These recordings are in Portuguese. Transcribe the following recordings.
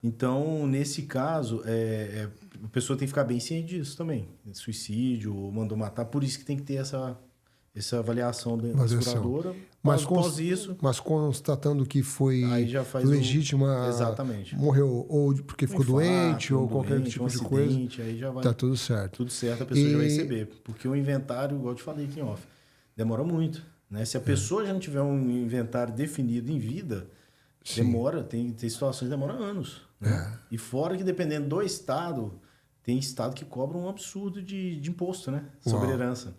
Então, nesse caso, a pessoa tem que ficar bem ciente disso também. Suicídio, mandou matar, por isso que tem que ter essa avaliação da Avaliação. seguradora. Mas, Após isso, mas constatando que foi aí já faz legítima, exatamente. morreu ou porque ficou doente ou qualquer tipo de coisa, aí já vai tá tudo certo. tudo certo, a pessoa já vai receber. Porque o inventário, igual eu te falei aqui em off, demora muito. Né? Se a pessoa já não tiver um inventário definido em vida, demora, tem situações que demoram anos. Né? E fora que dependendo do estado, tem estado que cobra um absurdo de imposto, né? Sobre herança.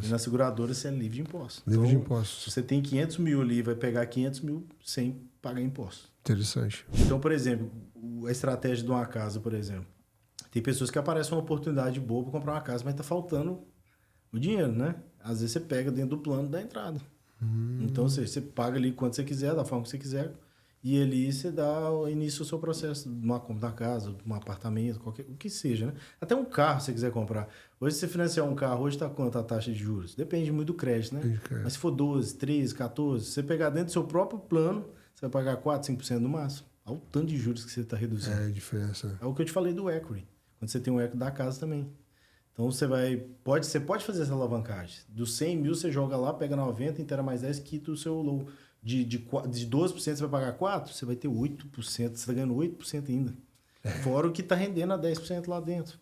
E na seguradora você é livre de imposto. Livre de imposto. Se você tem 500 mil ali, vai pegar 500 mil sem pagar imposto. Interessante. Então, por exemplo, a estratégia de uma casa, por exemplo. Tem pessoas que aparecem uma oportunidade boa para comprar uma casa, mas tá faltando o dinheiro, né? Às vezes você pega dentro do plano da entrada. Então, você paga ali quanto você quiser, da forma que você quiser. E ali você dá início ao seu processo de uma compra da casa, de um apartamento, o que seja, né? Até um carro, se você quiser comprar. Hoje, se você financiar um carro, hoje está quanto a taxa de juros? Depende muito do crédito, né? Mas se for 12, 13, 14, se você pegar dentro do seu próprio plano, você vai pagar 4, 5% no máximo. Olha o tanto de juros que você está reduzindo. É a diferença. Né? É o que eu te falei do equity. Quando você tem um equity da casa também. Então, você pode fazer essa alavancagem. Dos 100 mil, você joga lá, pega 90, inteira mais 10, quita o seu low. De 12% você vai pagar 4%, você vai ter 8%. Você está ganhando 8% ainda. Fora o que está rendendo a 10% lá dentro.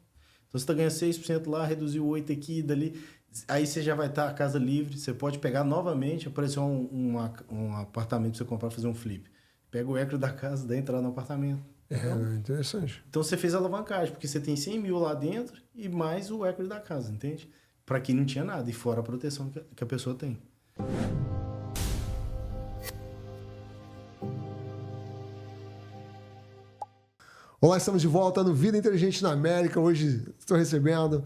Então, você está ganhando 6% lá, reduziu 8% aqui e dali. Aí você já vai estar a casa livre. Você pode pegar novamente, aparecer um apartamento para você comprar, fazer um flip. Pega o equity da casa, dá entrada no apartamento. Interessante. Então, você fez a alavancagem, porque você tem 100 mil lá dentro e mais o equity da casa, entende? Para quem não tinha nada, e fora a proteção que a pessoa tem. Olá, estamos de volta no Vida Inteligente na América. Hoje estou recebendo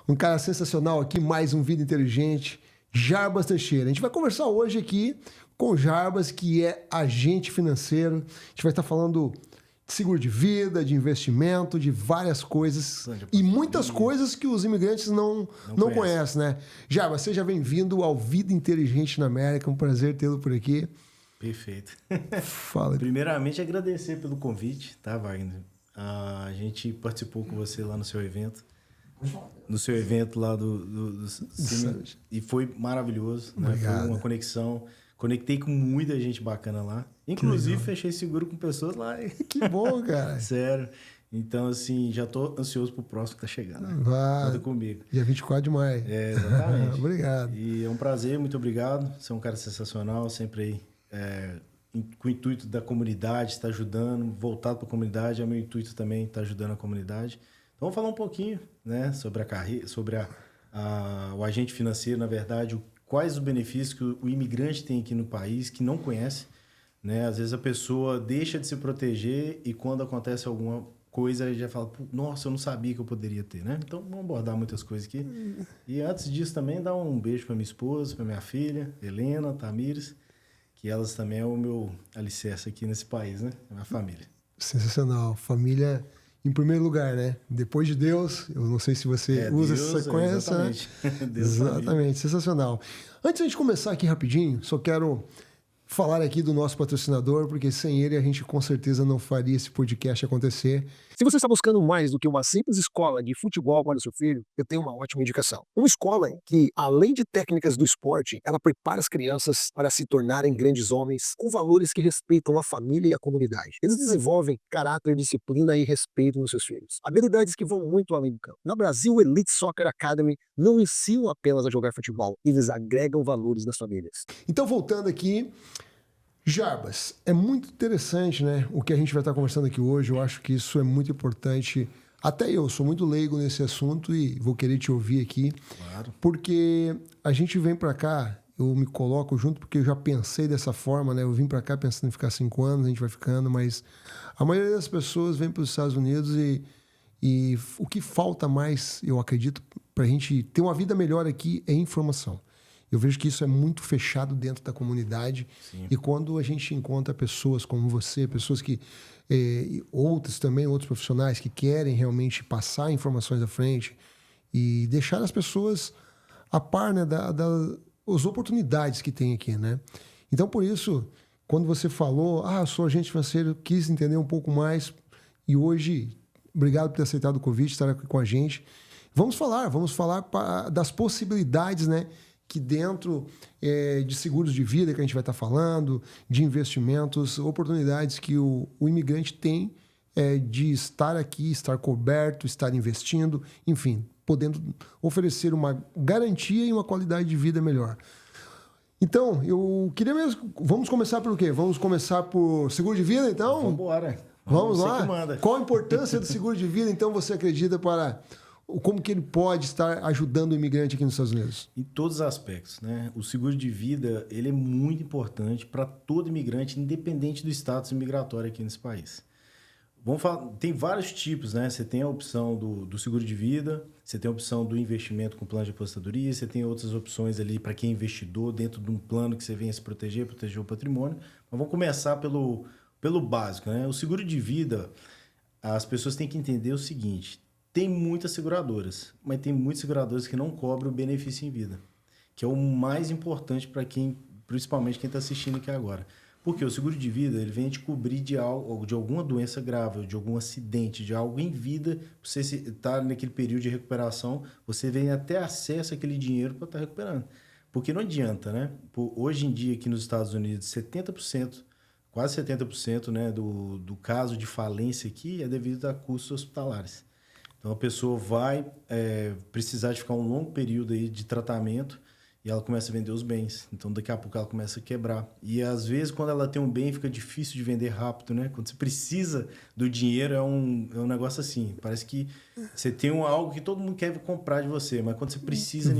um cara sensacional aqui, mais um Vida Inteligente, Jarbas Teixeira. A gente vai conversar hoje aqui com o Jarbas, que é agente financeiro. A gente vai estar falando de seguro de vida, de investimento, de várias coisas e muitas coisas que os imigrantes não conhecem, né? Jarbas, seja bem-vindo ao Vida Inteligente na América. Um prazer tê-lo por aqui. Perfeito. Fala. Primeiramente, agradecer pelo convite, tá, Wagner? A gente participou com você lá no seu evento. No seu evento lá do e foi maravilhoso, né? Foi uma conexão. Conectei com muita gente bacana lá. Inclusive, fechei seguro com pessoas lá. Que bom, cara. Sério. Então, assim, já tô ansioso pro próximo que tá chegando. Né? Conta comigo. Dia 24 de maio. Exatamente. Obrigado. E é um prazer, muito obrado. Você é um cara sensacional, sempre aí. Com o intuito da comunidade, está ajudando, voltado para a comunidade, é meu intuito também estar ajudando a comunidade. Então, vamos falar um pouquinho, né, sobre a carreira, sobre o agente financeiro, na verdade, quais os benefícios que o imigrante tem aqui no país, que não conhece, né? Às vezes a pessoa deixa de se proteger e quando acontece alguma coisa, ele já fala, nossa, eu não sabia que eu poderia ter, né? Então, vamos abordar muitas coisas aqui. E antes disso também, dar um beijo para minha esposa, para minha filha, Helena, Tamires, que elas também é o meu alicerce aqui nesse país, né? A minha família. Sensacional. Família em primeiro lugar, né? Depois de Deus, eu não sei se você usa Deus, essa sequência. Exatamente. Deus, exatamente, sensacional. Antes de a gente começar aqui rapidinho, só quero falar aqui do nosso patrocinador, porque sem ele a gente com certeza não faria esse podcast acontecer. Se você está buscando mais do que uma simples escola de futebol para o seu filho, eu tenho uma ótima indicação. Uma escola que, além de técnicas do esporte, ela prepara as crianças para se tornarem grandes homens com valores que respeitam a família e a comunidade. Eles desenvolvem caráter, disciplina e respeito nos seus filhos. Habilidades que vão muito além do campo. Na Brasil Elite Soccer Academy não ensinam apenas a jogar futebol, eles agregam valores nas famílias. Então, voltando aqui, Jarbas, é muito interessante, né, o que a gente vai estar conversando aqui hoje. Eu acho que isso é muito importante. Até eu sou muito leigo nesse assunto e vou querer te ouvir aqui. Claro. Porque a gente vem para cá, eu me coloco junto porque eu já pensei dessa forma, né? Eu vim para cá pensando em ficar 5 anos, a gente vai ficando, mas a maioria das pessoas vem para os Estados Unidos e o que falta mais, eu acredito, para a gente ter uma vida melhor aqui é informação. Eu vejo que isso é muito fechado dentro da comunidade. Sim. E quando a gente encontra pessoas como você, pessoas que outros profissionais que querem realmente passar informações à frente e deixar as pessoas a par, né, das oportunidades que tem aqui, né? Então, por isso, quando você falou, eu sou agente financeiro, quis entender um pouco mais, E hoje, obrigado por ter aceitado o convite, estar aqui com a gente. Vamos falar das possibilidades, né? Que dentro de seguros de vida que a gente vai estar falando, de investimentos, oportunidades que o imigrante tem de estar aqui, estar coberto, estar investindo, enfim, podendo oferecer uma garantia e uma qualidade de vida melhor. Então, eu queria mesmo... Vamos começar por quê? Vamos começar por seguro de vida, então? Vamos embora. Vamos lá? Qual a importância do seguro de vida, então, você acredita para... Como que ele pode estar ajudando o imigrante aqui nos Estados Unidos? Em todos os aspectos, né? O seguro de vida, ele é muito importante para todo imigrante, independente do status migratório aqui nesse país. Vamos falar, tem vários tipos, né? Você tem a opção do seguro de vida, você tem a opção do investimento com plano de aposentadoria, você tem outras opções ali para quem é investidor dentro de um plano que você venha se proteger o patrimônio. Mas vamos começar pelo básico, né? O seguro de vida, as pessoas têm que entender o seguinte: tem muitas seguradoras, mas tem muitas seguradoras que não cobram o benefício em vida, que é o mais importante para quem, principalmente quem está assistindo aqui agora. Porque o seguro de vida, ele vem te cobrir de alguma doença grave, de algum acidente, de algo em vida. Você está naquele período de recuperação, você vem até acesso àquele dinheiro para estar recuperando. Porque não adianta, né? Hoje em dia, aqui nos Estados Unidos, 70%, quase 70%, né, do caso de falência aqui é devido a custos hospitalares. Então, a pessoa vai precisar de ficar um longo período aí de tratamento e ela começa a vender os bens. Então, daqui a pouco ela começa a quebrar. E, às vezes, quando ela tem um bem, fica difícil de vender rápido, né? Quando você precisa do dinheiro, é um negócio assim. Parece que você tem algo que todo mundo quer comprar de você, mas quando você precisa,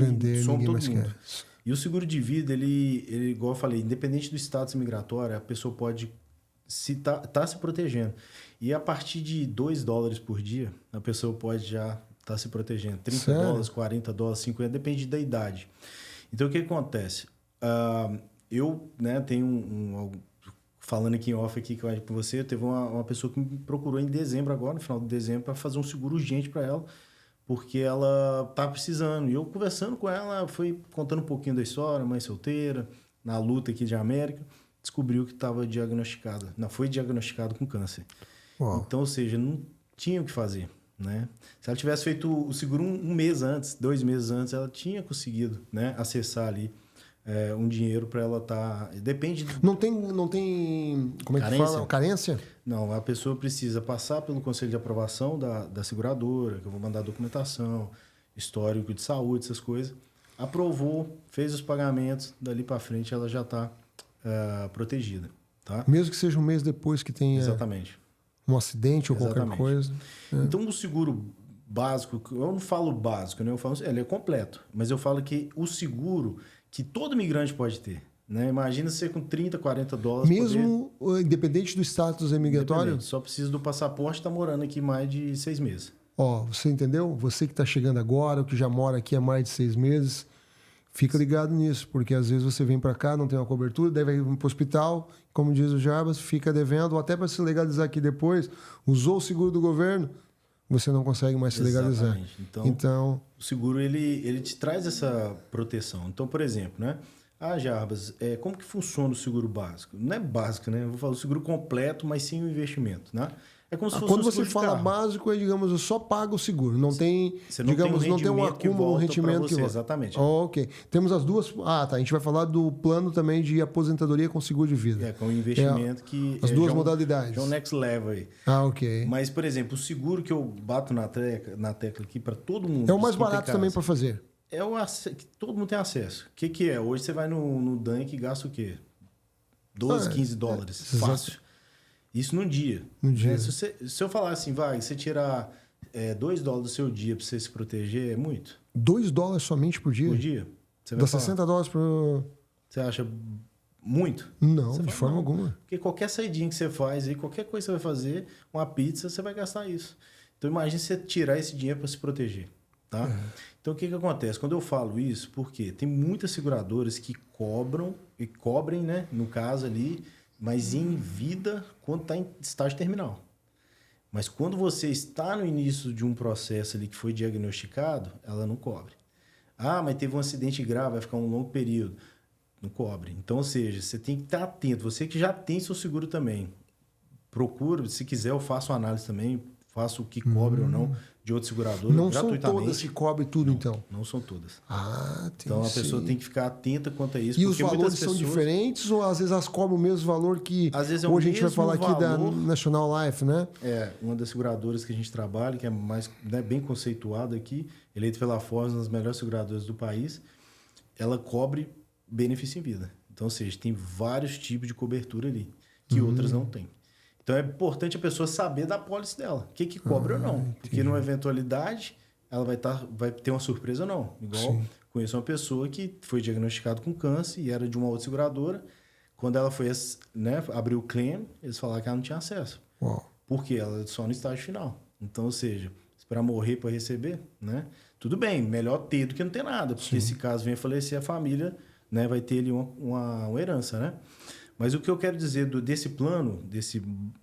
some todo mundo. Quer. E o seguro de vida, ele, igual eu falei, independente do status migratório, a pessoa pode tá se protegendo. E a partir de $2 por dia, a pessoa pode já estar se protegendo. $30, $40, 50, depende da idade. Então, o que acontece? Eu, né, tenho falando aqui em off aqui com você, teve uma pessoa que me procurou em dezembro agora, no final de dezembro, para fazer um seguro urgente para ela, porque ela tá precisando. E eu conversando com ela, fui contando um pouquinho da história, mãe solteira, na luta aqui de América, descobriu que estava diagnosticada. Não, foi diagnosticado com câncer. Uau. Então, ou seja, não tinha o que fazer, né? Se ela tivesse feito o seguro um mês antes, 2 meses antes, ela tinha conseguido, né, acessar ali um dinheiro para ela estar... Depende... Não tem... Como é que fala? Carência? Não, a pessoa precisa passar pelo conselho de aprovação da seguradora, que eu vou mandar documentação, histórico de saúde, essas coisas. Aprovou, fez os pagamentos, dali para frente ela já está protegida, tá? Mesmo que seja um mês depois que tenha... Exatamente. Um acidente ou qualquer coisa. Então, o seguro básico, eu não falo básico, né? Eu falo, ele é completo, mas eu falo que o seguro que todo imigrante pode ter, né? Imagina você com $30, $40... Mesmo independente do status imigratório? Só precisa do passaporte, está morando aqui mais de 6 meses. Você entendeu? Você que está chegando agora, ou que já mora aqui há mais de 6 meses, fica ligado nisso, porque às vezes você vem para cá, não tem uma cobertura, deve ir para o hospital, como diz o Jarbas, fica devendo, ou até para se legalizar aqui depois, usou o seguro do governo, você não consegue mais se legalizar. Então, o seguro ele te traz essa proteção. Então, por exemplo, né? Jarbas, como que funciona o seguro básico? Não é básico, né? Eu vou falar o seguro completo, mas sem o investimento, né? É como se fosse quando você fala básico, digamos, eu só pago o seguro. Não tem, digamos, não tem um acúmulo, um rendimento que volta. Exatamente. Ok. Temos as duas... tá. A gente vai falar do plano também de aposentadoria com seguro de vida. Com investimento que... As duas modalidades. É o next level aí. Ok. Mas, por exemplo, o seguro que eu bato na tecla aqui para todo mundo... É o mais barato também para fazer. É o que todo mundo tem acesso. O que é? Hoje você vai no Dunk e gasta o quê? $12, $15. Fácil. Isso num dia. Se eu falar assim, você tirar $2 do seu dia para você se proteger, é muito? $2 somente por dia? Por dia. Dá $60 por... Você acha muito? Não, de forma alguma. Porque qualquer saidinha que você faz, aí, qualquer coisa que você vai fazer, uma pizza, você vai gastar isso. Então, imagine você tirar esse dinheiro para se proteger. Tá? Então, o que acontece? Quando eu falo isso, porque tem muitas seguradoras que cobrem, né, no caso ali, mas em vida quando está em estágio terminal. Mas quando você está no início de um processo ali que foi diagnosticado, ela não cobre. Mas teve um acidente grave, vai ficar um longo período. Não cobre. Então, ou seja, você tem que estar atento. Você que já tem seu seguro também, procuro, se quiser eu faço uma análise também, faço o que cobre ou não de outros seguradores Não são gratuitamente. todas que cobrem tudo, então? Não são todas. Ah, tem Então a sim. pessoa tem que ficar atenta quanto a isso. E porque os valores muitas são pessoas, diferentes ou às vezes elas cobram o mesmo valor que Às vezes é o hoje a gente vai mesmo falar aqui da valor. National Life, né? É, uma das seguradoras que a gente trabalha, que é mais, né, bem conceituada aqui, eleita pela Forbes, uma das melhores seguradoras do país, ela cobre benefício em vida. Então, ou seja, tem vários tipos de cobertura ali, que outras não têm. Então, é importante a pessoa saber da pólice dela, o que cobre ou não. Porque numa eventualidade, ela vai ter uma surpresa ou não. Igual, conheço uma pessoa que foi diagnosticada com câncer e era de uma outra seguradora. Quando ela foi, né, abriu o claim, eles falaram que ela não tinha acesso. Uau. Porque ela é só no estágio final. Então, ou seja, esperar morrer para receber, né? Tudo bem, melhor ter do que não ter nada. Porque se caso venha falecer, a família, né, vai ter ali uma herança, né? Mas o que eu quero dizer desse plano,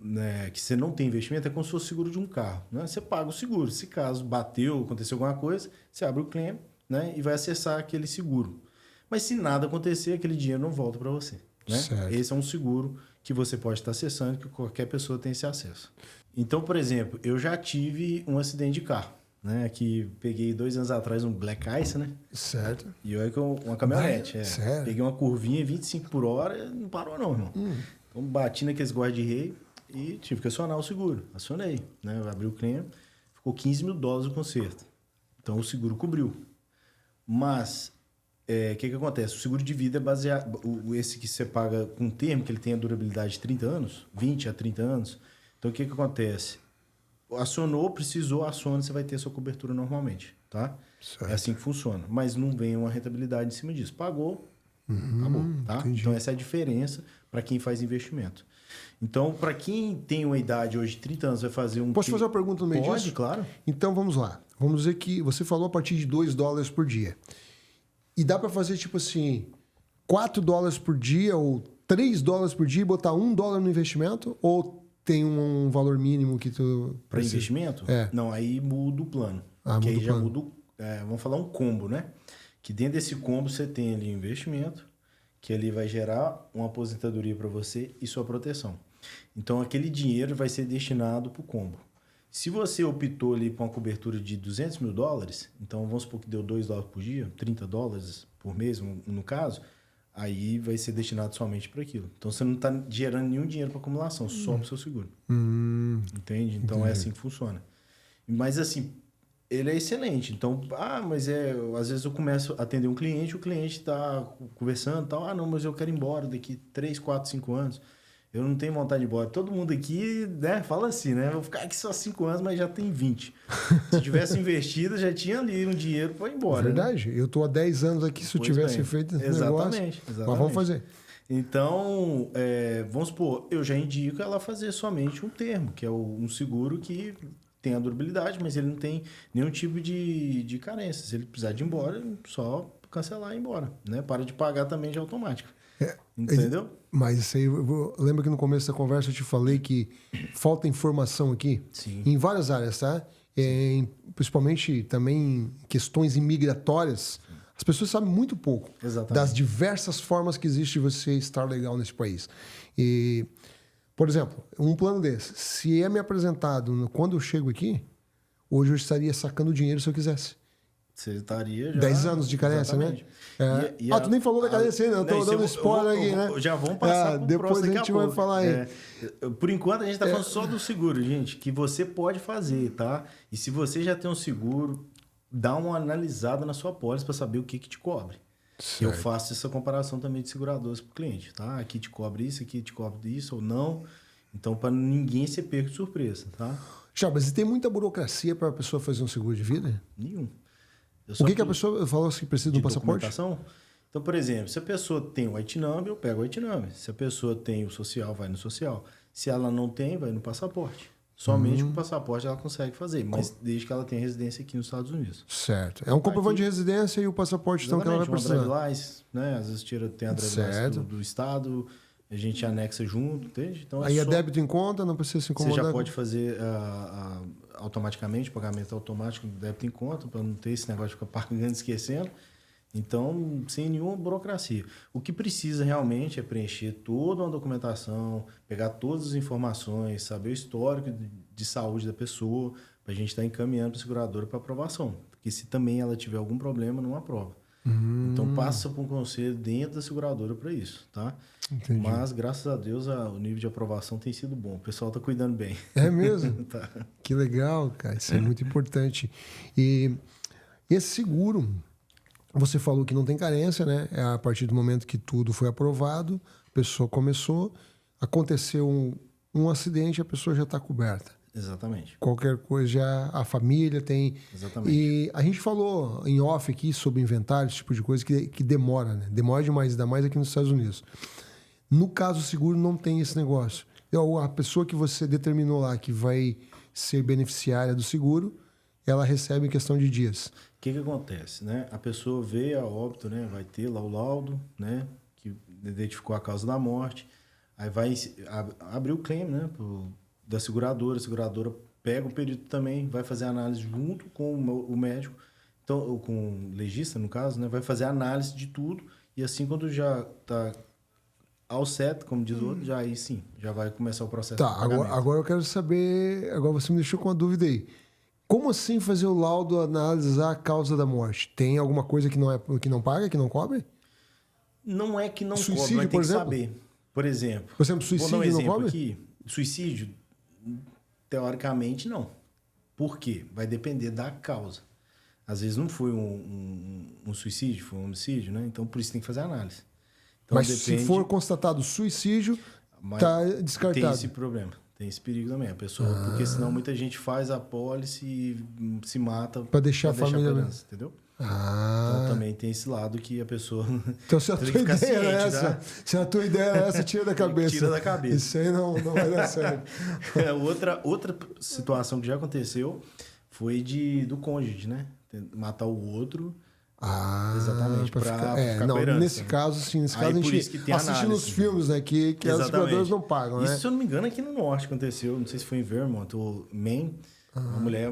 né, que você não tem investimento, é como se fosse o seguro de um carro. Né? Você paga o seguro. Se caso bateu, aconteceu alguma coisa, você abre o claim, né, e vai acessar aquele seguro. Mas se nada acontecer, aquele dinheiro não volta para você. Né? Esse é um seguro que você pode estar acessando, que qualquer pessoa tem esse acesso. Então, por exemplo, eu já tive um acidente de carro. Né, que peguei 2 anos atrás um Black Ice, né? Certo. E olha que uma caminhonete. Sério? Peguei uma curvinha 25 por hora, não parou não, irmão. Então bati naqueles guarda-rei e tive que acionar o seguro. Acionei, né? Abri o claim, ficou $15 mil o conserto. Então o seguro cobriu. Mas o que acontece? O seguro de vida é baseado... Esse que você paga com termo, que ele tem a durabilidade de 30 anos, 20 a 30 anos. Então o que acontece? Acionou, precisou, aciona, você vai ter sua cobertura normalmente, tá? Certo. É assim que funciona. Mas não vem uma rentabilidade em cima disso. Pagou, acabou, tá? Entendi. Então, essa é a diferença para quem faz investimento. Então, para quem tem uma idade hoje de 30 anos, vai fazer um... Posso fazer uma pergunta no meio disso? Pode, claro. Então, vamos lá. Vamos dizer que você falou a partir de $2 por dia. E dá para fazer, tipo assim, $4 por dia ou $3 por dia e botar $1 no investimento? Ou tem um valor mínimo que tu... Para investimento? Não, aí muda o plano. Porque aí já muda, vamos falar um combo, né? Que dentro desse combo você tem ali investimento, que ali vai gerar uma aposentadoria para você e sua proteção. Então, aquele dinheiro vai ser destinado para o combo. Se você optou ali por uma cobertura de $200 mil, então vamos supor que deu $2 por dia, $30 por mês, no caso... Aí vai ser destinado somente para aquilo. Então, você não está gerando nenhum dinheiro para acumulação, só para o seu seguro. Entende? Então, é assim que funciona. Mas, assim, ele é excelente. Então, mas às vezes eu começo a atender um cliente, o cliente está conversando e tal. Não, mas eu quero ir embora daqui 3, 4, 5 anos. Eu não tenho vontade de ir embora. Todo mundo aqui, né, fala assim, né? Vou ficar aqui só 5 anos, mas já tem 20. Se tivesse investido, já tinha ali um dinheiro para ir embora. Verdade. Né? Eu estou há 10 anos aqui, se eu tivesse feito esse negócio. Exatamente. Mas vamos fazer. Então, vamos supor, eu já indico ela fazer somente um termo, que é um seguro que tem a durabilidade, mas ele não tem nenhum tipo de carência. Se ele precisar de ir embora, só cancelar e ir embora. Né? Para de pagar também de automático. Entendeu? Mas isso aí, lembra que no começo da conversa eu te falei que falta informação aqui? Sim. Em várias áreas, tá? Principalmente também questões imigratórias. As pessoas sabem muito pouco das diversas formas que existe de você estar legal nesse país. E, por exemplo, um plano desse, se é me apresentado quando eu chego aqui, hoje eu estaria sacando dinheiro se eu quisesse. Você estaria já... 10 anos de carência, né? Tu nem falou da carência ainda, eu tô dando spoiler aqui, né? Já vamos passar pro depois próximo a gente vai falar aí. Por enquanto, a gente tá falando só do seguro, gente, que você pode fazer, tá? E se você já tem um seguro, dá uma analisada na sua pólice para saber o que te cobre. Certo. Eu faço essa comparação também de seguradoras para o cliente, tá? Aqui te cobre isso, aqui te cobre isso ou não. Então, para ninguém ser pego de surpresa, tá? Mas e tem muita burocracia para a pessoa fazer um seguro de vida? Nenhum. O que a pessoa falou que precisa de um passaporte? Então, por exemplo, se a pessoa tem o IT number, eu pego o IT number. Se a pessoa tem o social, vai no social. Se ela não tem, vai no passaporte. Somente com o passaporte ela consegue fazer, mas desde que ela tenha residência aqui nos Estados Unidos. Certo. É um comprovante de residência e o passaporte então que ela vai precisar. Drive né? Às vezes tem a drive do estado, a gente anexa junto, entende? Então, aí é débito em conta, não precisa se incomodar. Você já pode fazer automaticamente, pagamento automático, débito em conta, para não ter esse negócio de ficar pagando e esquecendo. Então, sem nenhuma burocracia. O que precisa realmente é preencher toda uma documentação, pegar todas as informações, saber o histórico de saúde da pessoa, para a gente estar encaminhando para a seguradora para aprovação. Porque se também ela tiver algum problema, não aprova. Então, passa por um conselho dentro da seguradora para isso, tá? Entendi. Mas, graças a Deus, o nível de aprovação tem sido bom. O pessoal está cuidando bem. É mesmo? Tá. Que legal, cara. Isso é muito importante. E esse seguro, você falou que não tem carência, né? É a partir do momento que tudo foi aprovado, a pessoa começou, aconteceu um acidente, a pessoa já está coberta. Exatamente. Qualquer coisa, já a família tem. Exatamente. E a gente falou em off aqui sobre inventário, esse tipo de coisa que demora, né? Demora demais, ainda mais aqui nos Estados Unidos. No caso seguro, não tem esse negócio. A pessoa que você determinou lá que vai ser beneficiária do seguro, ela recebe em questão de dias. O que acontece, né? A pessoa veio a óbito, né? Vai ter lá o laudo, né? Que identificou a causa da morte. Aí vai abrir o claim, né? Da seguradora. A seguradora pega o perito também, vai fazer a análise junto com o médico, então, ou com o legista, no caso, né? Vai fazer a análise de tudo. E assim, quando já está ao certo, como diz o outro, já aí sim, já vai começar o processo Tá, de pagamento. agora eu quero saber. Agora você me deixou com uma dúvida aí. Como assim fazer o laudo, analisar a causa da morte? Tem alguma coisa que não paga, que não cobre? Não é que não cobre, Suicídio, mas tem por que exemplo? saber. Por exemplo, Por exemplo, vou suicídio dar um não exemplo cobre? aqui. Suicídio, teoricamente, não. Por quê? Vai depender da causa. Às vezes não foi um suicídio, foi um homicídio, né? Então, por isso tem que fazer análise. Então, Mas se for constatado suicídio, está descartado. Tem esse problema, tem esse perigo também. A pessoa, porque senão muita gente faz a pólice e se mata para deixar a família, herança, entendeu? Então também tem esse lado que a pessoa. Então, se a tua ideia é essa, tá? se a tua ideia é essa, tira da cabeça. Tira da cabeça. Isso aí não vai dar certo. Outra situação que já aconteceu foi do cônjuge, né? Matar o outro. Exatamente, para ficar não, com a herança. Nesse caso, sim, nesse Aí, caso a por gente isso que tem assiste análise, nos filmes, né? Que as Exatamente. seguradoras não pagam, Isso, né? se eu não me engano, aqui no norte aconteceu. Não sei se foi em Vermont ou Maine. Uma mulher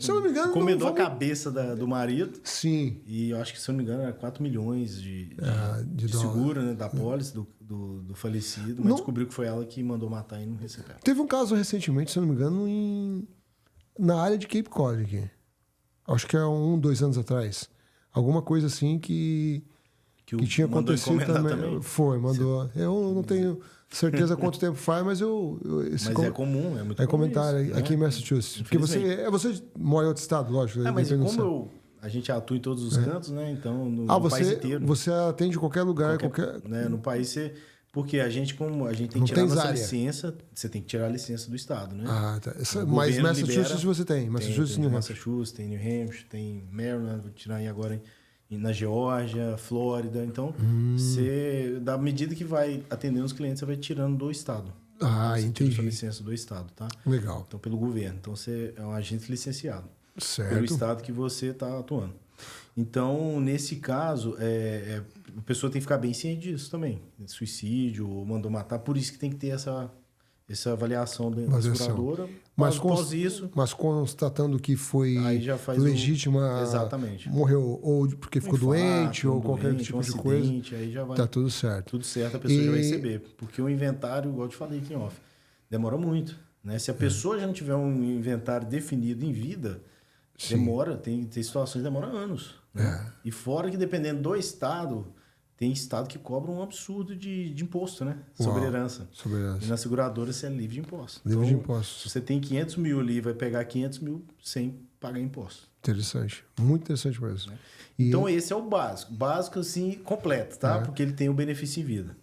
Se eu não me engano, comedou a cabeça do marido. Sim. E eu acho que, se eu não me engano, era 4 milhões de dólar. seguro, né, da pólice do falecido. Mas descobriu que foi ela que mandou matar e não recebeu. Teve um caso recentemente, se eu não me engano, na área de Cape Cod aqui. Acho que é 2 anos atrás. Alguma coisa assim que tinha acontecido também. Foi, mandou. Eu não tenho certeza quanto tempo faz, mas é comum, é muito comum. Comentário isso, aqui em Massachusetts. Porque você mora em outro estado, lógico. Mas como a gente atua em todos os cantos, né? Então, no país inteiro. Você atende em qualquer lugar, né? No país porque a gente tem que tirar nossa licença, você tem que tirar a licença do estado, né? Tá. Mas Massachusetts você tem? Massachusetts, New Hampshire. Massachusetts, tem New Hampshire, tem Maryland, vou tirar aí agora na Geórgia, Flórida. Então, você, da medida que vai atendendo os clientes, você vai tirando do estado. Você tira sua licença do estado, tá? Legal. Então, pelo governo. Então, você é um agente licenciado. Certo. Pelo estado que você está atuando. Então, nesse caso, a pessoa tem que ficar bem ciente disso também. Suicídio, ou mandou matar. Por isso que tem que ter essa avaliação da seguradora. Mas constatando que foi legítima, exatamente. Morreu ou porque ficou doente ou qualquer tipo de coisa, aí já vai, tá tudo certo. Tudo certo, a pessoa já vai receber. Porque o inventário, igual eu te falei aqui em off, demora muito. Né? Se a pessoa já não tiver um inventário definido em vida, demora, tem situações que demoram anos. Né? E fora que, dependendo do estado, tem estado que cobra um absurdo de imposto, né? Sobre herança. E na seguradora você é livre de imposto. Livre de imposto. Se você tem 500 mil ali, vai pegar 500 mil sem pagar imposto. Interessante. Muito interessante mesmo. Né? Então esse é o básico. Básico, assim, completo, tá? Porque ele tem o benefício em vida.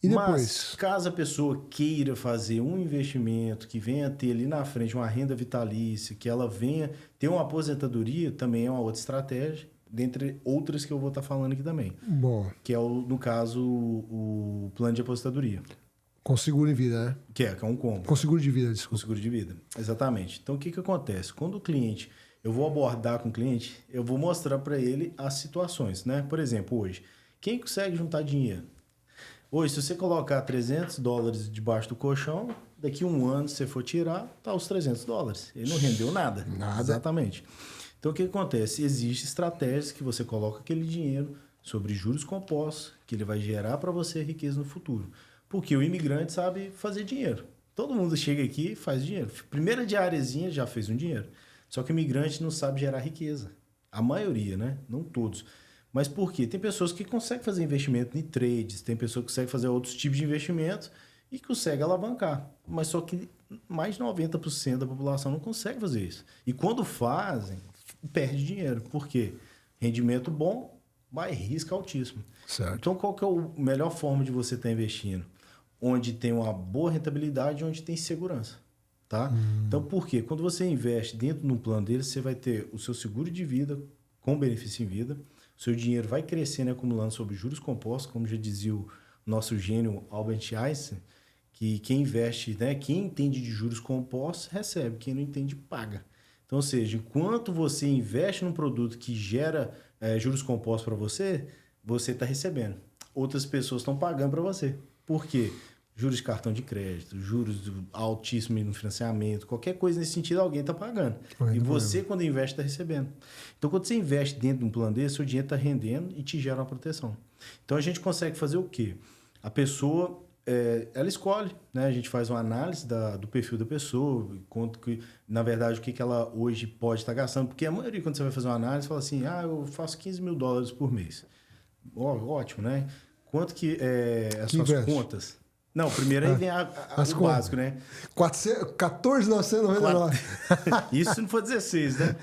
E depois? Mas, caso a pessoa queira fazer um investimento que venha ter ali na frente uma renda vitalícia, que ela venha ter uma aposentadoria, também é uma outra estratégia, dentre outras que eu vou estar falando aqui também. Bom. Que é, no caso, o plano de aposentadoria. Com seguro em vida, né? Que é um combo. Com seguro de vida, desculpa. Com seguro de vida, exatamente. Então, o que acontece? Quando o cliente... Eu vou abordar com o cliente, eu vou mostrar para ele as situações, né? Por exemplo, hoje, quem consegue juntar dinheiro? Hoje, se você colocar $300 debaixo do colchão, daqui a um ano, se você for tirar, tá os $300. Ele não rendeu nada. Nada. Exatamente. Então, o que acontece? Existem estratégias que você coloca aquele dinheiro sobre juros compostos, que ele vai gerar para você riqueza no futuro. Porque o imigrante sabe fazer dinheiro. Todo mundo chega aqui e faz dinheiro. Primeira diariazinha já fez um dinheiro. Só que o imigrante não sabe gerar riqueza. A maioria, né? Não todos. Mas por quê? Tem pessoas que conseguem fazer investimento em trades, tem pessoas que conseguem fazer outros tipos de investimento e conseguem alavancar. Mas só que mais de 90% da população não consegue fazer isso. E quando fazem, perde dinheiro. Por quê? Rendimento bom, mas risco altíssimo. Certo. Então, qual que é a melhor forma de você estar investindo? Onde tem uma boa rentabilidade, onde tem segurança. Tá? Então, por quê? Quando você investe dentro de um plano dele, você vai ter o seu seguro de vida com benefício em vida, o seu dinheiro vai crescendo e acumulando sobre juros compostos, como já dizia o nosso gênio Albert Einstein, que quem investe, né, quem entende de juros compostos, recebe, quem não entende, paga. Então, ou seja, enquanto você investe num produto que gera juros compostos para você, você está recebendo. Outras pessoas estão pagando para você. Por quê? Juros de cartão de crédito, juros altíssimos no financiamento, qualquer coisa nesse sentido, alguém está pagando. E você, quando investe, está recebendo. Então, quando você investe dentro de um plano desse, seu dinheiro está rendendo e te gera uma proteção. Então, a gente consegue fazer o quê? A pessoa, ela escolhe, né? A gente faz uma análise do perfil da pessoa, quanto que, na verdade, o que ela hoje pode estar gastando. Porque a maioria, quando você vai fazer uma análise, fala assim, eu faço $15 mil por mês. Ótimo, né? Quanto que as suas contas... Não, primeiro aí vem o básico, né? 14.999. Isso não for 16, né?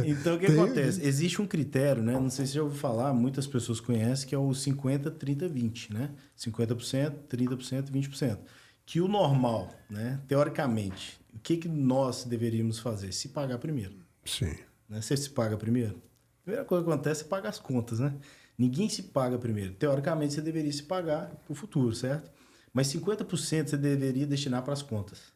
Então, o que acontece? Existe um critério, né? Não sei se você já ouviu falar, muitas pessoas conhecem, que é o 50, 30, 20, né? 50%, 30%, 20%. Que o normal, né? Teoricamente, o que nós deveríamos fazer? Se pagar primeiro. Sim. Né? Você se paga primeiro? A primeira coisa que acontece é pagar as contas, né? Ninguém se paga primeiro. Teoricamente, você deveria se pagar para o futuro, certo? Mas 50% você deveria destinar para as contas.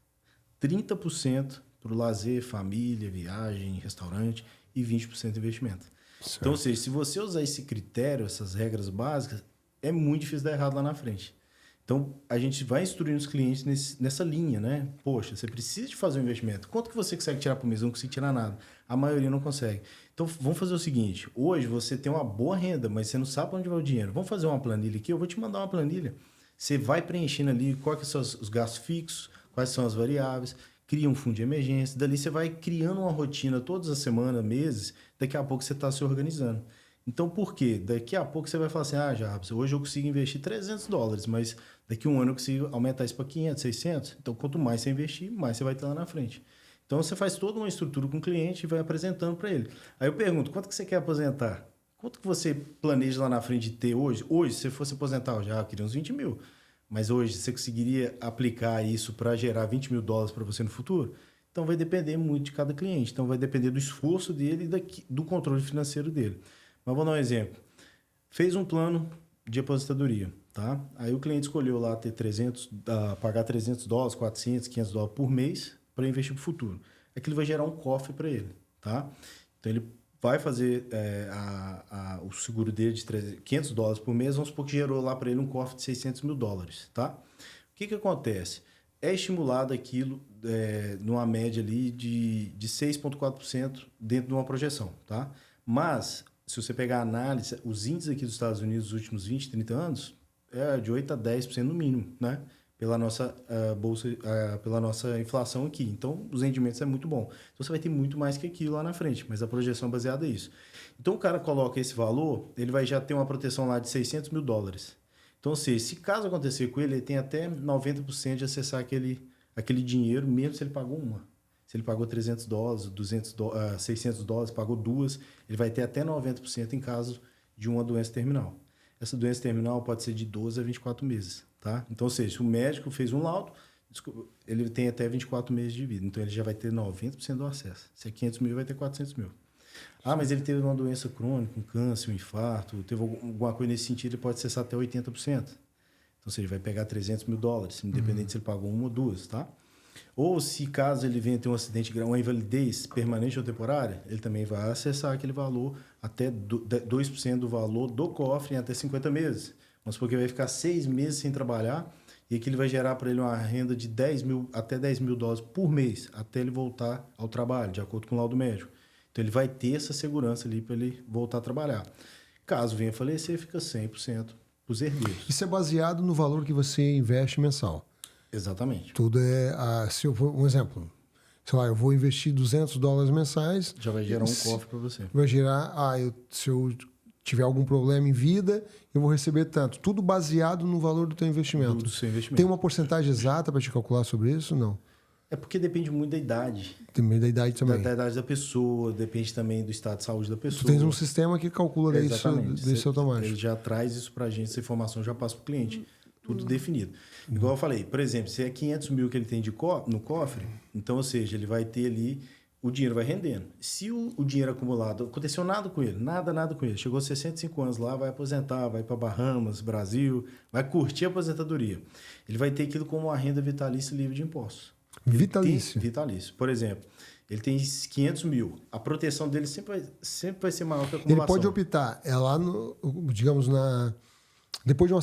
30% para o lazer, família, viagem, restaurante e 20% investimento. Certo. Então, ou seja, se você usar esse critério, essas regras básicas, é muito difícil dar errado lá na frente. Então, a gente vai instruindo os clientes nessa linha, né? Poxa, você precisa de fazer um investimento. Quanto que você consegue tirar por mês? Não consegue tirar nada. A maioria não consegue. Então, vamos fazer o seguinte. Hoje, você tem uma boa renda, mas você não sabe para onde vai o dinheiro. Vamos fazer uma planilha aqui? Eu vou te mandar uma planilha. Você vai preenchendo ali quais são os gastos fixos, quais são as variáveis, cria um fundo de emergência. Dali você vai criando uma rotina todas as semanas, meses, daqui a pouco você está se organizando. Então, por quê? Daqui a pouco você vai falar assim, Jarbas, hoje eu consigo investir $300, mas daqui a um ano eu consigo aumentar isso para 500, 600. Então, quanto mais você investir, mais você vai ter lá na frente. Então, você faz toda uma estrutura com o cliente e vai apresentando para ele. Aí eu pergunto, quanto que você quer aposentar? Quanto que você planeja lá na frente de ter hoje? Hoje, se você fosse aposentar, eu queria uns 20 mil. Mas hoje, você conseguiria aplicar isso para gerar $20 mil para você no futuro? Então, vai depender muito de cada cliente. Então, vai depender do esforço dele e do controle financeiro dele. Mas vou dar um exemplo. Fez um plano de aposentadoria, tá? Aí o cliente escolheu lá ter pagar $300, $400, $500 por mês para investir para o futuro. Aquilo vai gerar um cofre para ele, tá? Então, ele vai fazer o seguro dele de $500 por mês, vamos supor que gerou lá para ele um cofre de $600 mil, tá? O que acontece? É estimulado aquilo numa média ali de 6,4% dentro de uma projeção, tá? Mas, se você pegar a análise, os índices aqui dos Estados Unidos nos últimos 20, 30 anos é de 8 a 10% no mínimo, né? Pela nossa bolsa, pela nossa inflação aqui. Então, os rendimentos é muito bom. Então, você vai ter muito mais que aquilo lá na frente, mas a projeção é baseada nisso. Então, o cara coloca esse valor, ele vai já ter uma proteção lá de $600 mil. Então, ou seja, se caso acontecer com ele, ele tem até 90% de acessar aquele dinheiro, mesmo se ele pagou uma. Se ele pagou $300, $600, pagou duas, ele vai ter até 90% em caso de uma doença terminal. Essa doença terminal pode ser de 12 a 24 meses. Tá? Então, ou seja, se o médico fez um laudo, ele tem até 24 meses de vida. Então, ele já vai ter 90% do acesso. Se é 500 mil, vai ter 400 mil. Mas ele teve uma doença crônica, um câncer, um infarto, teve alguma coisa nesse sentido, ele pode acessar até 80%. Então, ou seja, ele vai pegar $300 mil, independente se ele pagou uma ou duas, tá? Ou se caso ele venha ter um acidente, uma invalidez permanente ou temporária, ele também vai acessar aquele valor até 2% do valor do cofre em até 50 meses. Vamos supor que ele vai ficar 6 meses sem trabalhar e aquilo vai gerar para ele uma renda de $10 mil até $10 mil por mês, até ele voltar ao trabalho, de acordo com o laudo médico. Então, ele vai ter essa segurança ali para ele voltar a trabalhar. Caso venha a falecer, fica 100% para os herdeiros. Isso é baseado no valor que você investe mensal. Exatamente. Tudo se eu for, um exemplo, sei lá, eu vou investir $200 mensais. Já vai gerar um cofre para você. Vai gerar, se eu tiver algum problema em vida, eu vou receber tanto. Tudo baseado no valor do teu investimento. Do seu investimento. Tem uma porcentagem exata para te calcular sobre isso? Não. É porque depende muito da idade. Depende da idade também. Da idade da pessoa, depende também do estado de saúde da pessoa. Tu tens um sistema que calcula isso automático. Ele já traz isso para a gente, essa informação já passa para o cliente. Tudo definido. Igual eu falei, por exemplo, se é 500 mil que ele tem no cofre, então, ou seja, ele vai ter ali, o dinheiro vai rendendo. Se o dinheiro acumulado, aconteceu nada com ele, nada com ele, chegou a 65 anos lá, vai aposentar, vai para Bahamas, Brasil, vai curtir a aposentadoria. Ele vai ter aquilo como uma renda vitalícia livre de impostos. Vitalício? Vitalício. Por exemplo, ele tem 500 mil, a proteção dele sempre vai ser maior que a acumulação. Ele pode optar, lá digamos, depois de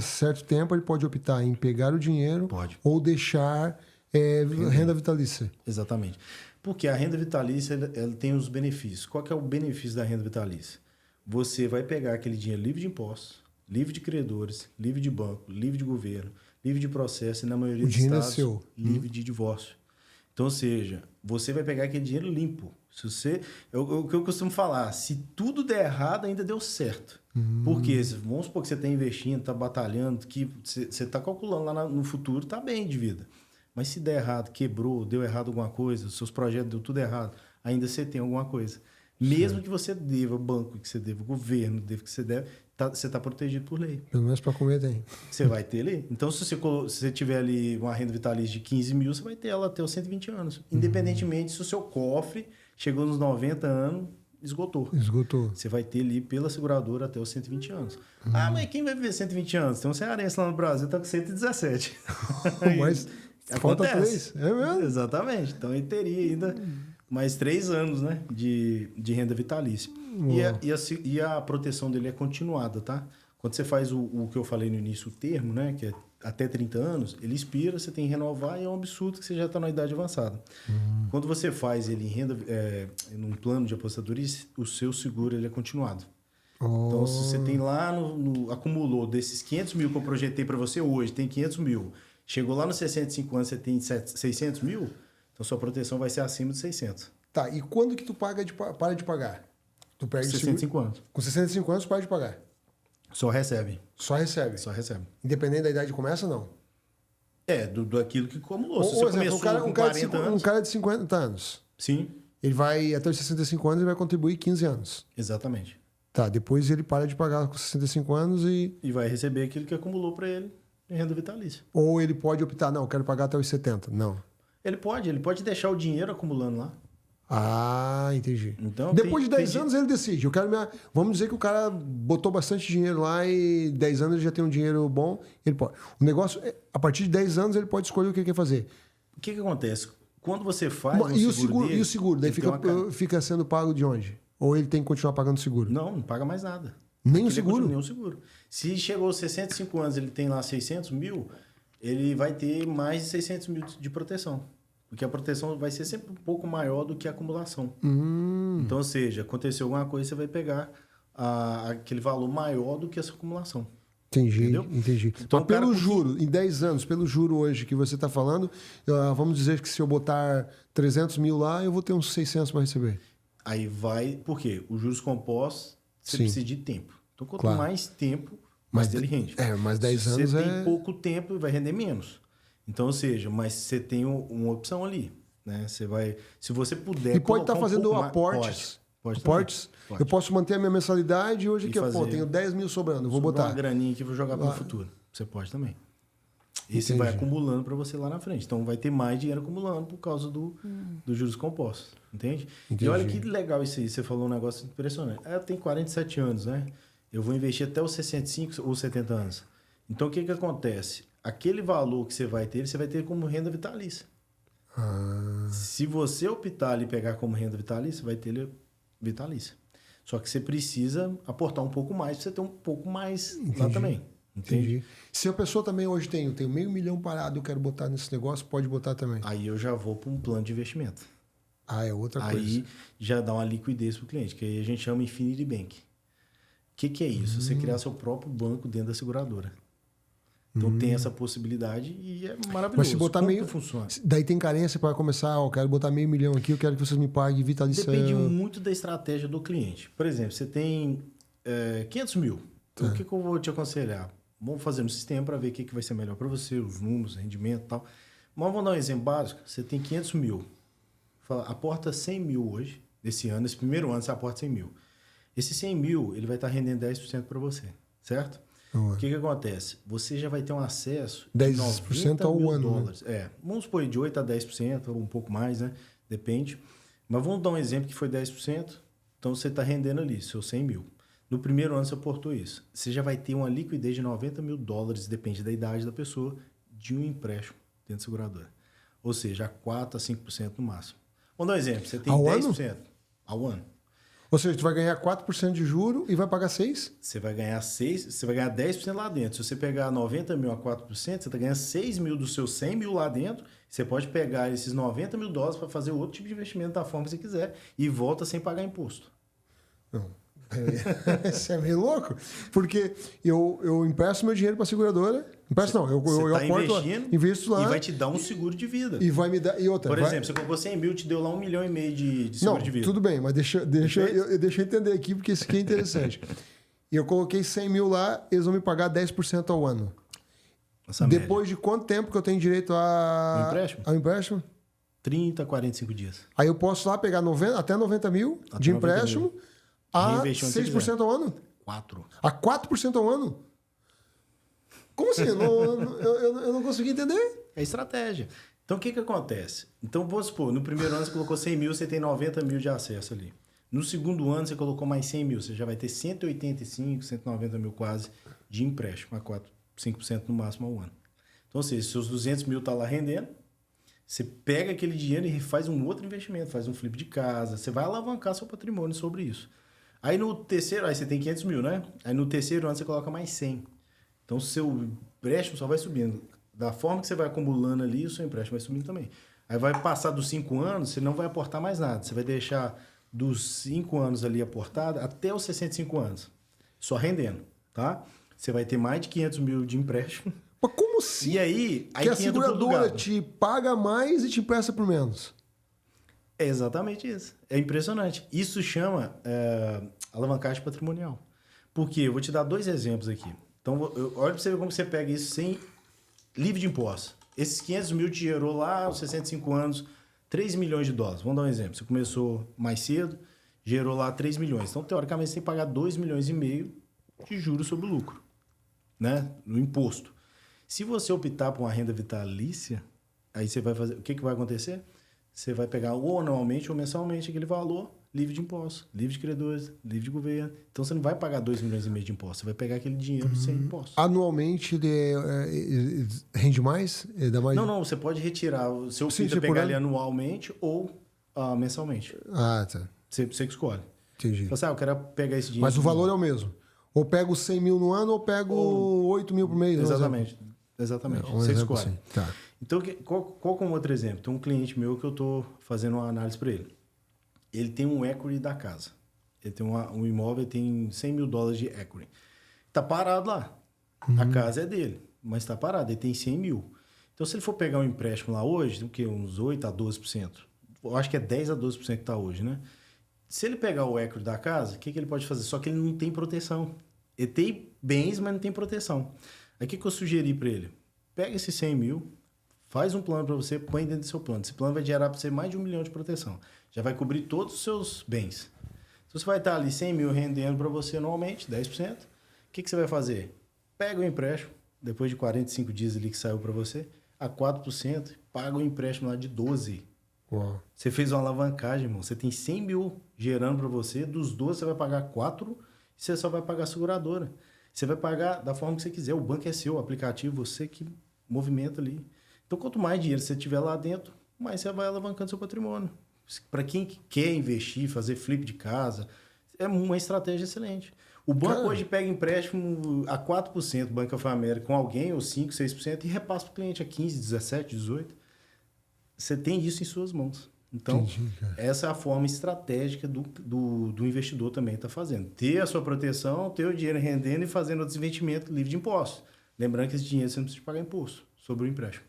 certo tempo, ele pode optar em pegar o dinheiro ou deixar renda vitalícia. Exatamente. Porque a renda vitalícia ela tem os benefícios. Qual que é o benefício da renda vitalícia? Você vai pegar aquele dinheiro livre de impostos, livre de credores, livre de banco, livre de governo, livre de processo e, na maioria dos estados, livre de divórcio. Então, ou seja, você vai pegar aquele dinheiro limpo. O que eu costumo falar, se tudo der errado, ainda deu certo. Porque vamos supor que você está investindo, está batalhando, que você está calculando lá no futuro, está bem de vida. Mas se der errado, quebrou, deu errado alguma coisa, seus projetos deu tudo errado, ainda você tem alguma coisa. Mesmo que você deva banco, que você deva governo, que você deve, você está protegido por lei. Pelo menos para comer tem. Você vai ter lei. Então, se você tiver ali uma renda vitalícia de 15 mil, você vai ter ela até os 120 anos. Independentemente se o seu cofre chegou nos 90 anos, esgotou. Você vai ter ali pela seguradora até os 120 anos. Mas quem vai viver 120 anos? Tem um cearense lá no Brasil, está com 117. Mas falta 3. É mesmo? Exatamente. Então, ele teria ainda mais 3 anos, né, de renda vitalícia. E a proteção dele é continuada, tá? Quando você faz o que eu falei no início, o termo, né, que é até 30 anos, ele expira, você tem que renovar e é um absurdo que você já está na idade avançada. Quando você faz ele em renda, num plano de aposentadoria, o seu seguro ele é continuado. Então, se você tem lá, acumulou desses 500 mil que eu projetei para você hoje, tem 500 mil, chegou lá nos 65 anos, você tem 600 mil, então sua proteção vai ser acima de 600. Tá, e quando que tu para de pagar? Tu perde 65 anos. Com 65 anos, tu para de pagar? Só recebe. Só recebe? Só recebe. Independente da idade que começa, não? Daquilo que acumulou. Se Ou você exemplo, começou com 40 anos... Um cara de 50 anos. Sim. Ele vai, até os 65 anos, ele vai contribuir 15 anos. Exatamente. Tá, depois ele para de pagar com 65 anos e... E vai receber aquilo que acumulou para ele em renda vitalícia. Ou ele pode optar, não, eu quero pagar até os 70. Não. Ele pode deixar o dinheiro acumulando lá. Ah, entendi. Então, depois de 10 anos ele decide. Vamos dizer que o cara botou bastante dinheiro lá e 10 anos ele já tem um dinheiro bom. Ele pode. O negócio, a partir de 10 anos ele pode escolher o que ele quer fazer. O que acontece? Quando você faz e o seguro? Daí fica sendo pago de onde? Ou ele tem que continuar pagando o seguro? Não paga mais nada. Nem o seguro? Nem o seguro. Se chegou aos 65 anos ele tem lá 600 mil, ele vai ter mais de 600 mil de proteção. Porque a proteção vai ser sempre um pouco maior do que a acumulação. Então, ou seja, aconteceu alguma coisa, você vai pegar aquele valor maior do que essa acumulação. Entendi. Então, pelo juro, em 10 anos, pelo juro hoje que você está falando, vamos dizer que se eu botar 300 mil lá, eu vou ter uns 600 para receber. Aí vai... Por quê? Os juros compostos, você precisa de tempo. Então, quanto mais tempo, mais ele rende. Mas 10 anos você tem pouco tempo, vai render menos. Então, ou seja, mas você tem uma opção ali, né? Você vai... Se você puder... E pode estar fazendo aportes. Aportes? Pode. Eu posso manter a minha mensalidade e hoje aqui, tenho 10 mil sobrando, vou botar. Uma graninha aqui, vou jogar para o futuro. Você pode também. Esse vai acumulando para você lá na frente. Então, vai ter mais dinheiro acumulando por causa dos juros compostos. Entende? E olha que legal isso aí. Você falou um negócio impressionante. Eu tenho 47 anos, né? Eu vou investir até os 65 ou 70 anos. Então, o que acontece? Aquele valor que você vai ter como renda vitalícia. Se você optar ali e pegar como renda vitalícia, vai ter vitalícia. Só que você precisa aportar um pouco mais para você ter um pouco mais lá também. Entendi. Se a pessoa também hoje tem $500 mil parado, eu quero botar nesse negócio, pode botar também. Aí eu já vou para um plano de investimento. Ah, é outra coisa. Aí já dá uma liquidez para o cliente, que aí a gente chama Infinity Bank. O que é isso? Você criar seu próprio banco dentro da seguradora. Então tem essa possibilidade e é maravilhoso. Mas se botar Como meio... que funciona? Daí tem carência para começar, eu quero botar $500 mil aqui, eu quero que vocês me paguem vitalício. Depende muito da estratégia do cliente. Por exemplo, você tem 500 mil. Então, o que eu vou te aconselhar? Vamos fazer um sistema para ver o que vai ser melhor para você, os números, rendimento e tal. Mas vamos dar um exemplo básico. Você tem 500 mil. Fala, aporta 100 mil hoje, nesse ano. Esse primeiro ano você aporta 100 mil. Esse 100 mil, ele vai estar rendendo 10% para você, certo? O que acontece? Você já vai ter um acesso de 10% ao mil ano. dólares. Né? Vamos supor de 8% a 10%, ou um pouco mais, né? Depende. Mas vamos dar um exemplo que foi 10%. Então você está rendendo ali, seus 100 mil. No primeiro ano você aportou isso. Você já vai ter uma liquidez de 90 mil dólares, depende da idade da pessoa, de um empréstimo dentro da seguradora. Ou seja, a 4% a 5% no máximo. Vamos dar um exemplo. Você tem ao 10% ano? ao ano. Ou seja, tu vai ganhar 4% de juro e vai pagar 6%? Você vai ganhar 10% lá dentro. Se você pegar 90 mil a 4%, você está ganhando 6 mil dos seus 100 mil lá dentro. Você pode pegar esses 90 mil dólares para fazer outro tipo de investimento da forma que você quiser e volta sem pagar imposto. Não. Isso é meio louco. Porque eu empresto meu dinheiro para a seguradora. Empresto não, eu tá aporto, investo lá. E vai te dar um seguro de vida. E vai me dar. E outra. Por exemplo, você colocou 100 mil, te deu lá 1,5 milhão de seguro não, de vida. Tudo bem, mas deixa eu entender aqui, porque isso aqui é interessante. Eu coloquei 100 mil lá, eles vão me pagar 10% ao ano. Essa Depois de quanto tempo que eu tenho direito ao empréstimo? 30, 45 dias. Aí eu posso lá pegar até 90 mil de empréstimo a 6% ao ano? 4%. A 4% ao ano? Como assim? Eu não consegui entender. É estratégia. Então, o que acontece? Então, vamos supor, no primeiro ano você colocou 100 mil, você tem 90 mil de acesso ali. No segundo ano, você colocou mais 100 mil, você já vai ter 185, 190 mil quase de empréstimo, a 5% no máximo ao ano. Então, ou seja, seus 200 mil tá lá rendendo, você pega aquele dinheiro e faz um outro investimento, faz um flip de casa, você vai alavancar seu patrimônio sobre isso. Aí no terceiro, aí você tem 500 mil, né? Aí no terceiro ano você coloca mais 100. Então, o seu empréstimo só vai subindo. Da forma que você vai acumulando ali, o seu empréstimo vai subindo também. Aí vai passar dos 5 anos, você não vai aportar mais nada. Você vai deixar dos 5 anos ali aportado até os 65 anos. Só tá? Você vai ter mais de 500 mil de empréstimo. Mas como assim? E aí que a seguradora te paga mais e te empresta por menos? É exatamente isso. É impressionante. Isso chama alavancagem patrimonial. Por quê? Eu vou te dar 2 exemplos aqui. Então, olha para você ver como você pega isso sem livre de impostos. Esses 500 mil te gerou lá, aos 65 anos, 3 milhões de dólares. Vamos dar um exemplo. Você começou mais cedo, gerou lá 3 milhões. Então, teoricamente, você tem que pagar 2,5 milhões de juros sobre o lucro, né? No imposto. Se você optar por uma renda vitalícia, aí você vai fazer... O que vai acontecer? Você vai pegar ou anualmente ou mensalmente aquele valor livre de impostos, livre de credores, livre de governo. Então, você não vai pagar 2,5 milhões de impostos. Você vai pegar aquele dinheiro sem impostos. Anualmente, ele rende mais? Ele dá mais? Não. Você pode retirar. O seu filho pegar ele anualmente ou mensalmente. Ah, tá. Você que escolhe. Entendi. Fala assim, eu quero pegar esse dinheiro. Mas o valor é o mesmo? Ou pego 100 mil no ano ou pego 8 mil por mês? Exatamente. Exatamente. Você escolhe. Assim. Tá. Então, qual é um outro exemplo? Tem um cliente meu que eu estou fazendo uma análise para ele. Ele tem um equity da casa. Ele tem um imóvel, tem 100 mil dólares de equity. Está parado lá. A casa é dele, mas está parado. Ele tem 100 mil. Então, se ele for pegar um empréstimo lá hoje, tem o quê? Uns 8% a 12%. Eu acho que é 10% a 12% que está hoje, né? Se ele pegar o equity da casa, o que ele pode fazer? Só que ele não tem proteção. Ele tem bens, mas não tem proteção. Aí, o que eu sugeri para ele? Pega esses 100 mil, faz um plano para você, põe dentro do seu plano. Esse plano vai gerar para você mais de 1 milhão de proteção. Já vai cobrir todos os seus bens. Então, você vai estar ali 100 mil rendendo para você anualmente, 10%. O que você vai fazer? Pega o empréstimo, depois de 45 dias ali que saiu para você, a 4%, paga o empréstimo lá de 12%. Uau. Você fez uma alavancagem, irmão. Você tem 100 mil gerando para você, dos 12 você vai pagar 4% e você só vai pagar a seguradora. Você vai pagar da forma que você quiser. O banco é seu, o aplicativo, você que movimenta ali. Então, quanto mais dinheiro você tiver lá dentro, mais você vai alavancando seu patrimônio. Para quem quer investir, fazer flip de casa, é uma estratégia excelente. O banco hoje pega empréstimo a 4%, Banco of America, com alguém, ou 5%, 6%, e repassa para o cliente a 15%, 17%, 18%. Você tem isso em suas mãos. Então, essa é a forma estratégica do investidor também estar fazendo. Ter a sua proteção, ter o dinheiro rendendo e fazendo outros investimentos livre de impostos. Lembrando que esse dinheiro você não precisa pagar imposto sobre o empréstimo.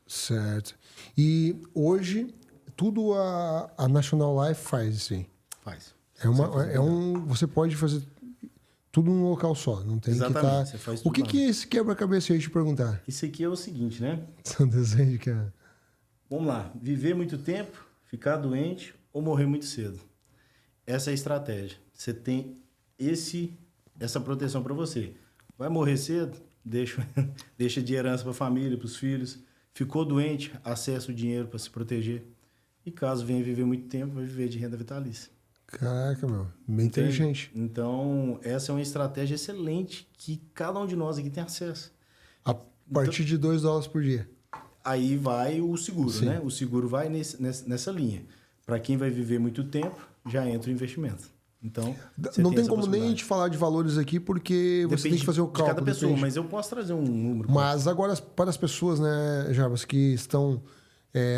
Certo. E hoje, tudo a National Life faz, assim. Faz. Você pode fazer tudo num local só, não tem Exatamente, que estar... você faz O tudo que lá. que é esse quebra-cabeça aí, te perguntar? Isso aqui é o seguinte, né? São desenhos que é... Vamos lá. Viver muito tempo, ficar doente ou morrer muito cedo. Essa é a estratégia. Você tem essa proteção para você. Vai morrer cedo? Deixa de herança para a família, para os filhos. Ficou doente? Acessa o dinheiro para se proteger. E caso venha viver muito tempo, vai viver de renda vitalícia. Caraca, meu. Bem inteligente. Então, essa é uma estratégia excelente que cada um de nós aqui tem acesso. A partir de $2 por dia. Aí vai o seguro, Sim. né? O seguro vai nessa linha. Para quem vai viver muito tempo, já entra o investimento. Então, não tem como nem a gente falar de valores aqui, porque você tem que fazer o cálculo. De cada pessoa, mas eu posso trazer um número. Mas agora, para as pessoas, né, Jarbas, que estão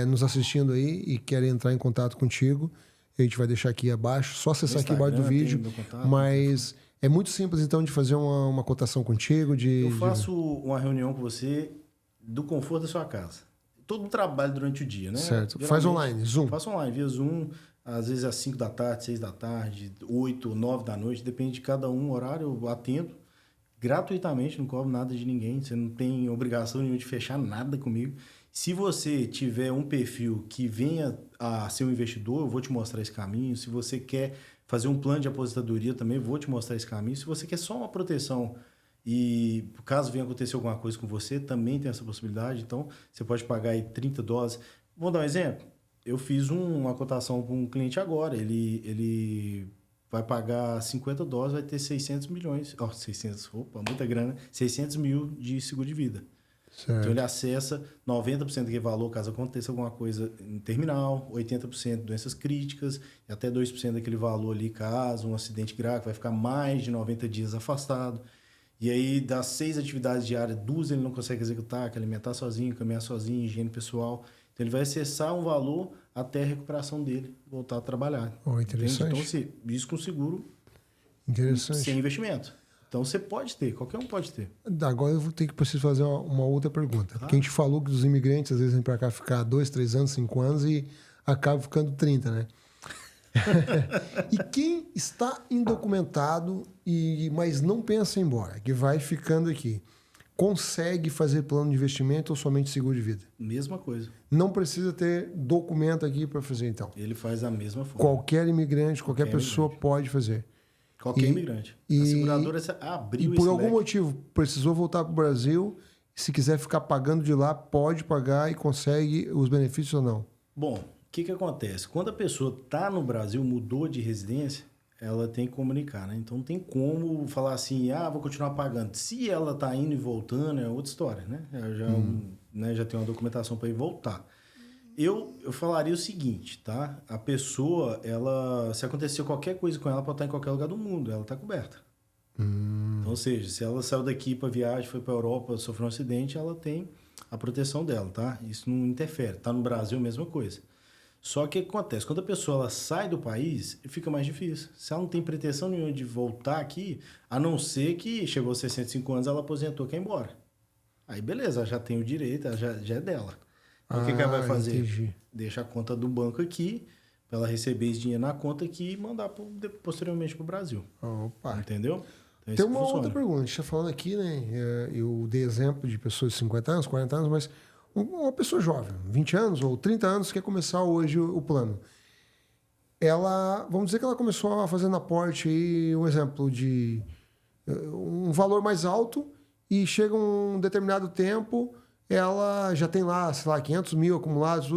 nos assistindo aí e querem entrar em contato contigo, a gente vai deixar aqui abaixo, só acessar aqui embaixo do vídeo. Mas é muito simples, então, de fazer uma cotação contigo. Eu faço uma reunião com você do conforto da sua casa. Todo o trabalho durante o dia, né? Certo. Faz online, Zoom. Faço online, via Zoom, às vezes às 5 da tarde, 6 da tarde, 8, 9 da noite, depende de cada horário, eu atendo gratuitamente, não cobro nada de ninguém, você não tem obrigação nenhuma de fechar nada comigo. Se você tiver um perfil que venha a ser um investidor, eu vou te mostrar esse caminho. Se você quer fazer um plano de aposentadoria, também vou te mostrar esse caminho. Se você quer só uma proteção e caso venha acontecer alguma coisa com você, também tem essa possibilidade. Então, você pode pagar aí $30. Vou dar um exemplo. Eu fiz uma cotação para um cliente agora. Ele vai pagar $50, vai ter 600 milhões. 600, muita grana. 600 mil de seguro de vida. Certo. Então, ele acessa 90% daquele valor caso aconteça alguma coisa em terminal, 80% doenças críticas, e até 2% daquele valor ali caso um acidente grave, vai ficar mais de 90 dias afastado. E aí, das 6 atividades diárias, 2 ele não consegue executar, que é alimentar sozinho, caminhar sozinho, higiene pessoal. Então, ele vai acessar um valor até a recuperação dele, voltar a trabalhar. Interessante. Então, isso com seguro, interessante, sem investimento. Então, você pode ter, qualquer um pode ter. Agora eu vou ter que preciso fazer uma outra pergunta. Porque a gente falou que os imigrantes, às vezes, vêm para cá ficar 2, 3 anos, 5 anos e acabam ficando 30, né? E quem está indocumentado, mas não pensa em ir embora, que vai ficando aqui, consegue fazer plano de investimento ou somente seguro de vida? Mesma coisa. Não precisa ter documento aqui para fazer, então. Ele faz da mesma forma. Qualquer imigrante, qualquer pessoa pode fazer. Qualquer imigrante. A seguradora abriu e por algum motivo precisou voltar para o Brasil, se quiser ficar pagando de lá, pode pagar e consegue os benefícios ou não? Bom, o que acontece? Quando a pessoa está no Brasil, mudou de residência, ela tem que comunicar, né? Então não tem como falar assim, vou continuar pagando. Se ela está indo e voltando, é outra história, né? Já tem uma documentação para ir voltar. Eu falaria o seguinte, tá? A pessoa, se acontecer qualquer coisa com ela, pode estar em qualquer lugar do mundo, ela está coberta. Então, ou seja, se ela saiu daqui para viagem, foi para a Europa, sofreu um acidente, ela tem a proteção dela, tá? Isso não interfere. Tá no Brasil, mesma coisa. Só que o que acontece? Quando a pessoa ela sai do país, fica mais difícil. Se ela não tem pretensão nenhuma de voltar aqui, a não ser que chegou aos 65 anos, ela aposentou, quer ir embora. Aí beleza, ela já tem o direito, ela já é dela. Então, o que ela vai fazer? Entendi. Deixa a conta do banco aqui, para ela receber esse dinheiro na conta aqui e mandar posteriormente para o Brasil. Opa. Entendeu? Então, tem uma outra pergunta. A gente está falando aqui, né? Eu dei exemplo de pessoas de 50 anos, 40 anos, mas uma pessoa jovem, 20 anos ou 30 anos, quer começar hoje o plano. Vamos dizer que ela começou a fazer no aporte aí, um exemplo de um valor mais alto e chega um determinado tempo, ela já tem lá, sei lá, 500 mil acumulados,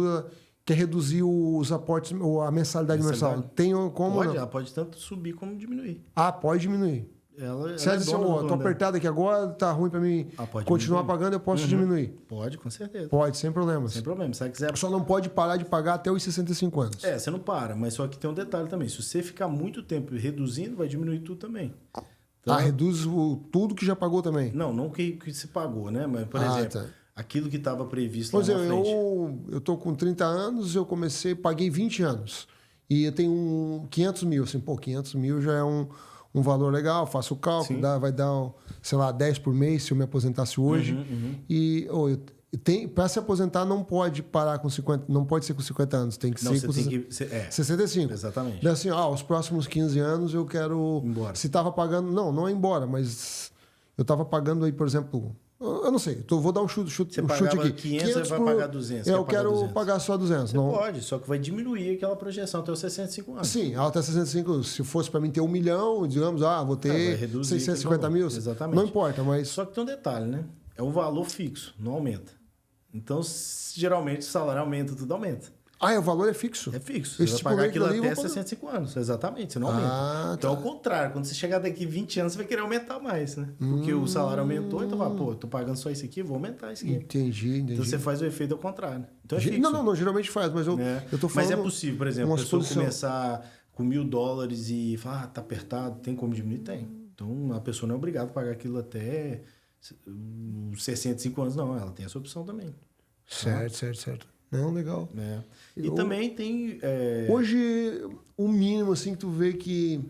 quer reduzir os aportes, ou a mensalidade mensal. Tem como? Pode, ela pode tanto subir como diminuir. Pode diminuir. Você diz assim, tô apertado aqui agora, tá ruim para mim continuar pagando, eu posso diminuir? Pode, com certeza. Pode, sem problemas. Sem problema. Se quiser... Só não pode parar de pagar até os 65 anos. Você não para, mas só que tem um detalhe também. Se você ficar muito tempo reduzindo, vai diminuir tudo também. Então, reduz tudo que já pagou também? Não que se pagou, né? Mas, por exemplo, aquilo que estava previsto lá Pois é, na frente. eu tô com 30 anos, eu paguei 20 anos. E eu tenho 500 mil, assim, 500 mil já é um valor legal, faço o cálculo, vai dar, sei lá, 10 por mês se eu me aposentasse hoje. E para se aposentar não pode parar com 50, não pode ser com 50 anos, tem que ser com 65. Exatamente. Daí assim, os próximos 15 anos eu quero... Embora. Se estava pagando... Não é embora, mas eu estava pagando aí, por exemplo... Eu não sei, vou dar um chute Você aqui. pagava 500, você vai pagar 200. Eu quero pagar só 200. Você pode, só que vai diminuir aquela projeção até os 65 anos. Sim, até 65. Se fosse para mim ter 1 milhão, digamos, vou ter 650 mil. Exatamente. Não importa, mas... Só que tem um detalhe, né? É o valor fixo, não aumenta. Então, geralmente, o salário aumenta, tudo aumenta. O valor é fixo? É fixo. Você vai pagar aquilo até 65 anos. Exatamente, você não aumenta. Então, ao contrário, quando você chegar daqui 20 anos, você vai querer aumentar mais, né? Porque o salário aumentou, então tô pagando só isso aqui, vou aumentar isso aqui. Entendi. Então, você faz o efeito ao contrário. Então, é fixo. Não, geralmente faz, mas eu tô falando... Mas é possível, por exemplo, a pessoa começar com $1.000 e falar, tá apertado, tem como diminuir? Tem. Então, a pessoa não é obrigada a pagar aquilo até 65 anos, não. Ela tem essa opção também. Certo. Não, legal. E também tem... Hoje, o mínimo, assim, que tu vê que...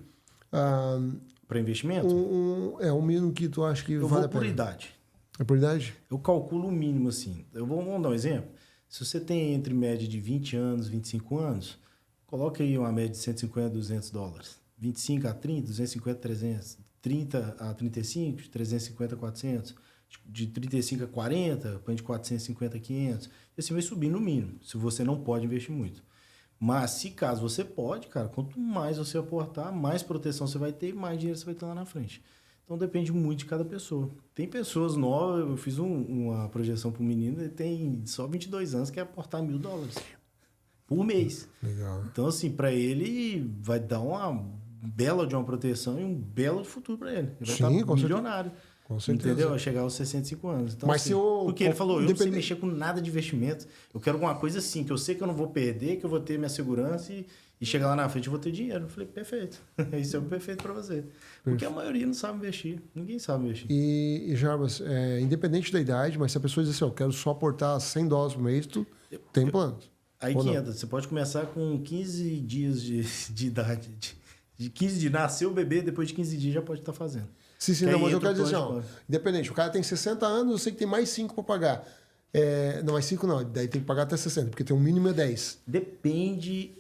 para investimento? O mínimo que tu acha que vale a pena. Eu vou por idade. É por idade? Eu calculo o mínimo, assim. Vamos dar um exemplo. Se você tem entre média de 20 anos, 25 anos, coloca aí uma média de $150 a $200. 25 a 30, 250 a 300. 30 a 35, 350 a 400. De 35 a 40, põe de 450 a 500. E assim vai subir no mínimo, se você não pode investir muito. Mas se caso você pode, cara, quanto mais você aportar, mais proteção você vai ter e mais dinheiro você vai ter lá na frente. Então depende muito de cada pessoa. Tem pessoas novas, eu fiz uma projeção para um menino, ele tem só 22 anos, quer aportar $1.000 por mês. Legal. Então assim, para ele vai dar uma bela de uma proteção e um belo de futuro para ele. Ele vai estar milionário. Com certeza. Entendeu? Vai chegar aos 65 anos. Então, mas assim, porque ele falou, eu não sei mexer com nada de investimento. Eu quero alguma coisa assim, que eu sei que eu não vou perder, que eu vou ter minha segurança e chegar lá na frente eu vou ter dinheiro. Eu falei, perfeito. Isso é o perfeito para você. Porque a maioria não sabe investir. Ninguém sabe investir. E Jarbas, independente da idade, mas se a pessoa diz assim, eu quero só aportar $100 por mês, tu tem planos. Aí que entra. Você pode começar com 15 dias de idade. De 15 dias. Nasceu o bebê, depois de 15 dias já pode estar fazendo. Sim, não, mas eu quero dizer assim, independente, o cara tem 60 anos, eu sei que tem mais 5 para pagar. Não, mais 5 não, daí tem que pagar até 60, porque tem um mínimo é 10. Depende.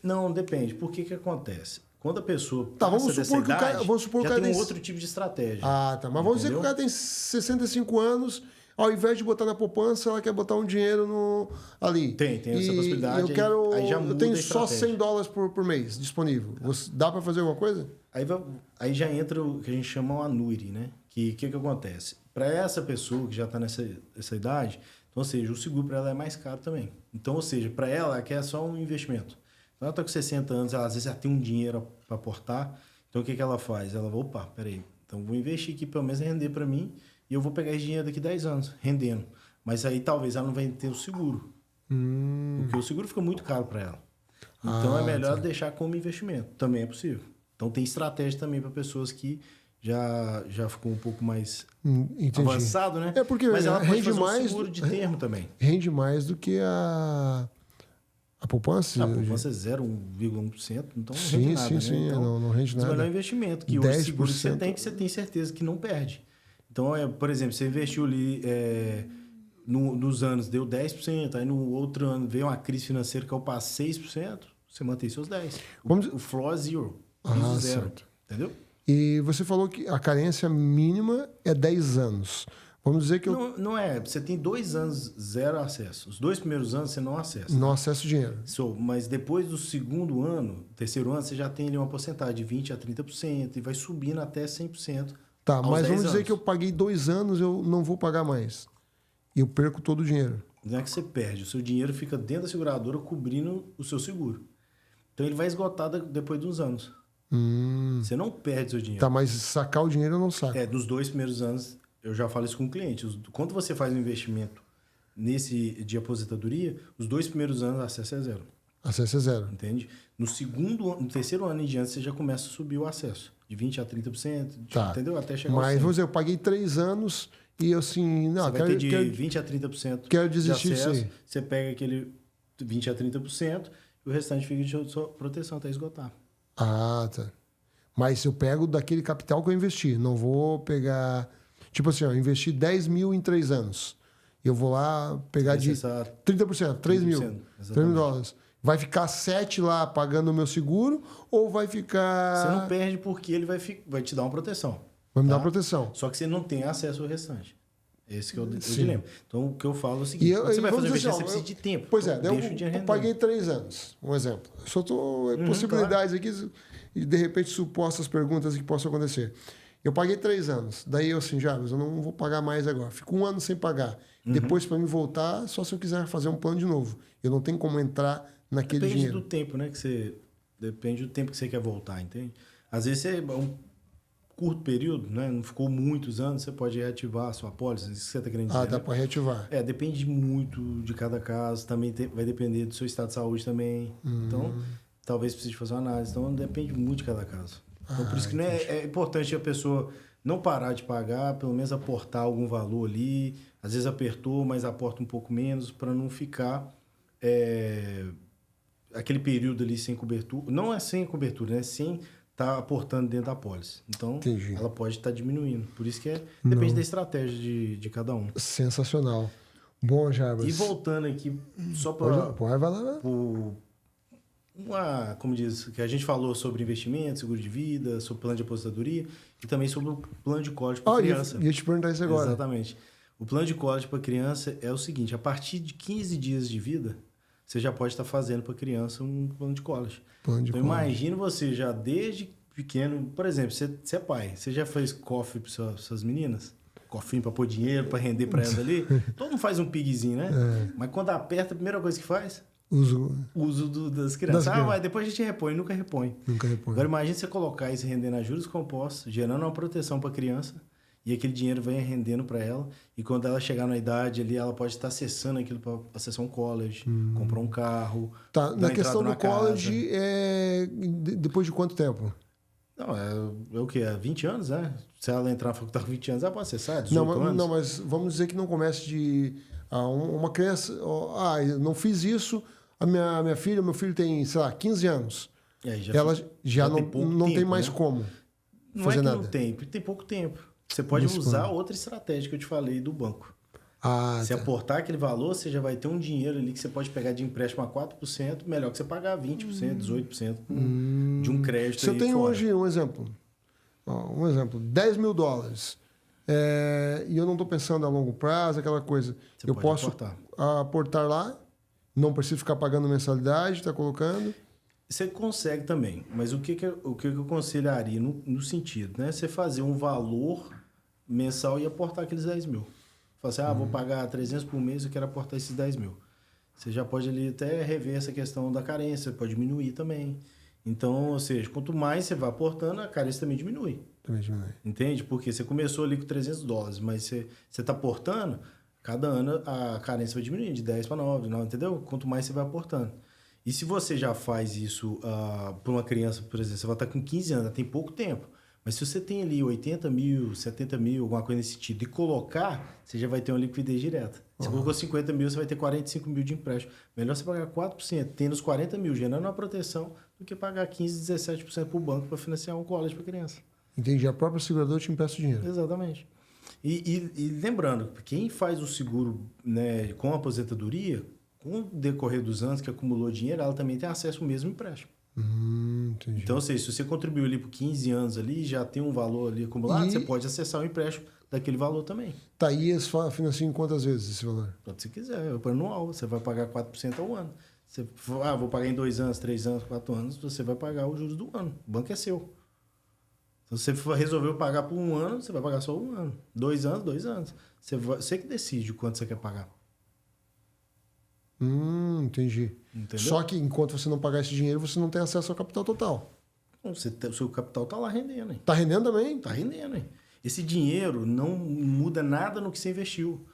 Por que acontece? Quando a pessoa vamos supor que idade, vamos supor já tem um outro tipo de estratégia. Mas vamos dizer que o cara tem 65 anos, ao invés de botar na poupança, ela quer botar um dinheiro ali. Tem essa possibilidade. Eu tenho só $100 por mês disponível. Dá para fazer alguma coisa? Aí já entra o que a gente chama o annuity, né? Que acontece? Para essa pessoa que já está nessa idade, então, ou seja, o seguro para ela é mais caro também. Então, ou seja, para ela quer só um investimento. Então, ela está com 60 anos, às vezes ela tem um dinheiro para aportar. Então, o que ela faz? Ela vai, peraí, então vou investir aqui pelo menos render para mim e eu vou pegar esse dinheiro daqui 10 anos, rendendo. Mas aí talvez ela não vai ter o seguro. Porque o seguro fica muito caro para ela. Então, é melhor deixar como investimento. Também é possível. Então, tem estratégia também para pessoas que já ficou um pouco mais avançado, né? Mas ela pode rende fazer mais, um seguro de termo também. Rende mais do que a poupança? A poupança é 0,1%, então não sim, rende nada. Sim, então, não rende nada. É o melhor investimento, que o seguro que você tem certeza que não perde. Então, por exemplo, você investiu ali nos anos, deu 10%, aí no outro ano veio uma crise financeira que eu passo 6%, você mantém seus 10%. O floor é zero. Zero. Certo. Entendeu? E você falou que a carência mínima é 10 anos. Vamos dizer que Não é. Você tem 2 anos zero acesso. Os 2 primeiros anos você não acessa. Não acessa o dinheiro. Mas depois do segundo ano, terceiro ano, você já tem ali uma porcentagem de 20% a 30% e vai subindo até 100%. Tá, mas vamos dizer que eu paguei 2 anos, eu não vou pagar mais. E eu perco todo o dinheiro. Não é que você perde. O seu dinheiro fica dentro da seguradora cobrindo o seu seguro. Então ele vai esgotar depois de uns anos. Você não perde seu dinheiro. Tá, mas sacar o dinheiro eu não saco. Dos 2 primeiros anos, eu já falo isso com o cliente. Quando você faz um investimento nesse de aposentadoria, os 2 primeiros anos, acesso é zero. Acesso é zero. Entende? No terceiro ano em diante, você já começa a subir o acesso. De 20% a 30%. Tá. Entendeu? Até chegar Mas vamos dizer, eu paguei 3 anos e assim, não, Você vai ter de 20% a 30% quero de desistir disso acesso. aí. Você pega aquele 20% a 30% e o restante fica de sua proteção até esgotar. Ah, tá. Mas eu pego daquele capital que eu investi. Não vou pegar... Tipo assim, ó, eu investi 10 mil em 3 anos. Eu vou lá pegar de 30%, 3 mil. 3 mil dólares. Vai ficar 7 lá pagando o meu seguro ou vai ficar... Você não perde porque ele vai te dar uma proteção. Vai me tá? dar proteção. Só que você não tem acesso ao restante. Esse que é o Sim. dilema. Então, o que eu falo é o seguinte. Quando você vai fazer um investimento, você precisa de tempo. Pois é, Então, deixa o dinheiro eu rendendo. paguei 3 anos, um exemplo. Só estou possibilidades aqui e, de repente, supostas perguntas que possam acontecer. Eu paguei 3 anos. Daí eu assim, mas eu não vou pagar mais agora. Fico 1 ano sem pagar. Depois, para me voltar, só se eu quiser fazer um plano de novo. Eu não tenho como entrar naquele Depende dinheiro. do tempo, né? Depende do tempo que você quer voltar, entende? Às vezes é um curto período, né? Não ficou muitos anos, você pode reativar a sua apólice. Isso que você está querendo dizer. Dá né? para reativar. Depende muito de cada caso. Também vai depender do seu estado de saúde também. Então, talvez precise fazer uma análise. Então, depende muito de cada caso. Então, por isso que é importante a pessoa não parar de pagar, pelo menos aportar algum valor ali. Às vezes apertou, mas aporta um pouco menos para não ficar aquele período ali sem cobertura. Não é sem cobertura, né? Sem estar aportando dentro da apólice. Então, Entendi. ela pode estar diminuindo. Por isso que depende da estratégia de cada um. Sensacional. Bom, Jarbas. E voltando aqui, só para... Vai lá. Como diz, que a gente falou sobre investimento, seguro de vida, sobre plano de aposentadoria e também sobre o plano de código para criança. Ia te perguntar isso agora. Exatamente. O plano de código para criança é o seguinte, a partir de 15 dias de vida, você já pode estar fazendo para a criança um plano de college. Então, imagina você já desde pequeno, por exemplo, você é pai, você já fez cofre para suas meninas? Cofrinho para pôr dinheiro, para render para elas ali? Todo mundo faz um pigzinho, né? Mas quando aperta, a primeira coisa que faz... Uso das crianças. Mas depois a gente repõe, nunca repõe. Agora imagine você colocar isso rendendo a juros compostos, gerando uma proteção para a criança, e aquele dinheiro vem rendendo para ela, e quando ela chegar na idade ali, ela pode estar acessando aquilo para acessar um college, comprar um carro. Tá, na questão do college, depois de quanto tempo? Não, é o quê? 20 anos, né? Se ela entrar na faculdade com 20 anos, ela pode acessar, 18 anos. Não, mas vamos dizer que não comece de... uma criança... eu não fiz isso... A minha filha, meu filho tem, sei lá, 15 anos. Ela já não tem mais como fazer nada. Não tem, porque tem pouco tempo. Você pode usar outra estratégia que eu te falei do banco. Se aportar aquele valor, você já vai ter um dinheiro ali que você pode pegar de empréstimo a 4%, melhor que você pagar 20%, 18% de um crédito. Se eu tenho hoje um exemplo, 10 mil dólares, e eu não estou pensando a longo prazo, aquela coisa, eu posso aportar lá, não preciso ficar pagando mensalidade, está colocando? Você consegue também, mas o que eu aconselharia no sentido, né? Você fazer um valor mensal e aportar aqueles 10 mil. Fala assim, vou pagar 300 por mês, eu quero aportar esses 10 mil. Você já pode ali até rever essa questão da carência, pode diminuir também. Então, ou seja, quanto mais você vai aportando, a carência também diminui. Entende? Porque você começou ali com 300 dólares, mas você está aportando... Cada ano a carência vai diminuindo de 10 para 9, entendeu? Quanto mais você vai aportando. E se você já faz isso para uma criança, por exemplo, você vai estar com 15 anos, tem pouco tempo. Mas se você tem ali 80 mil, 70 mil, alguma coisa nesse sentido, e colocar, você já vai ter uma liquidez direta. Se você colocou 50 mil, você vai ter 45 mil de empréstimo. Melhor você pagar 4%, tendo os 40 mil gerando uma proteção, do que pagar 15, 17% para o banco para financiar um college para criança. Entendi. A própria seguradora te empresta o dinheiro. Exatamente. E lembrando, quem faz o seguro, né, com aposentadoria, com o decorrer dos anos que acumulou dinheiro, ela também tem acesso ao mesmo empréstimo. Entendi. Então, ou seja, se você contribuiu ali por 15 anos ali, já tem um valor ali acumulado, você pode acessar o empréstimo daquele valor também. Tá, e eles financiam em quantas vezes esse valor? Quando você quiser, é para anual, você vai pagar 4% ao ano. Você, vou pagar em 2 anos, 3 anos, 4 anos, você vai pagar os juros do ano. O banco é seu. Se você resolveu pagar por 1 ano, você vai pagar só 1 ano. 2 anos, 2 anos. Você que decide o quanto você quer pagar. Entendi. Entendeu? Só que enquanto você não pagar esse dinheiro, você não tem acesso ao capital total. O seu capital está lá rendendo. Hein? Tá rendendo também? Tá rendendo. Hein? Esse dinheiro não muda nada no que você investiu.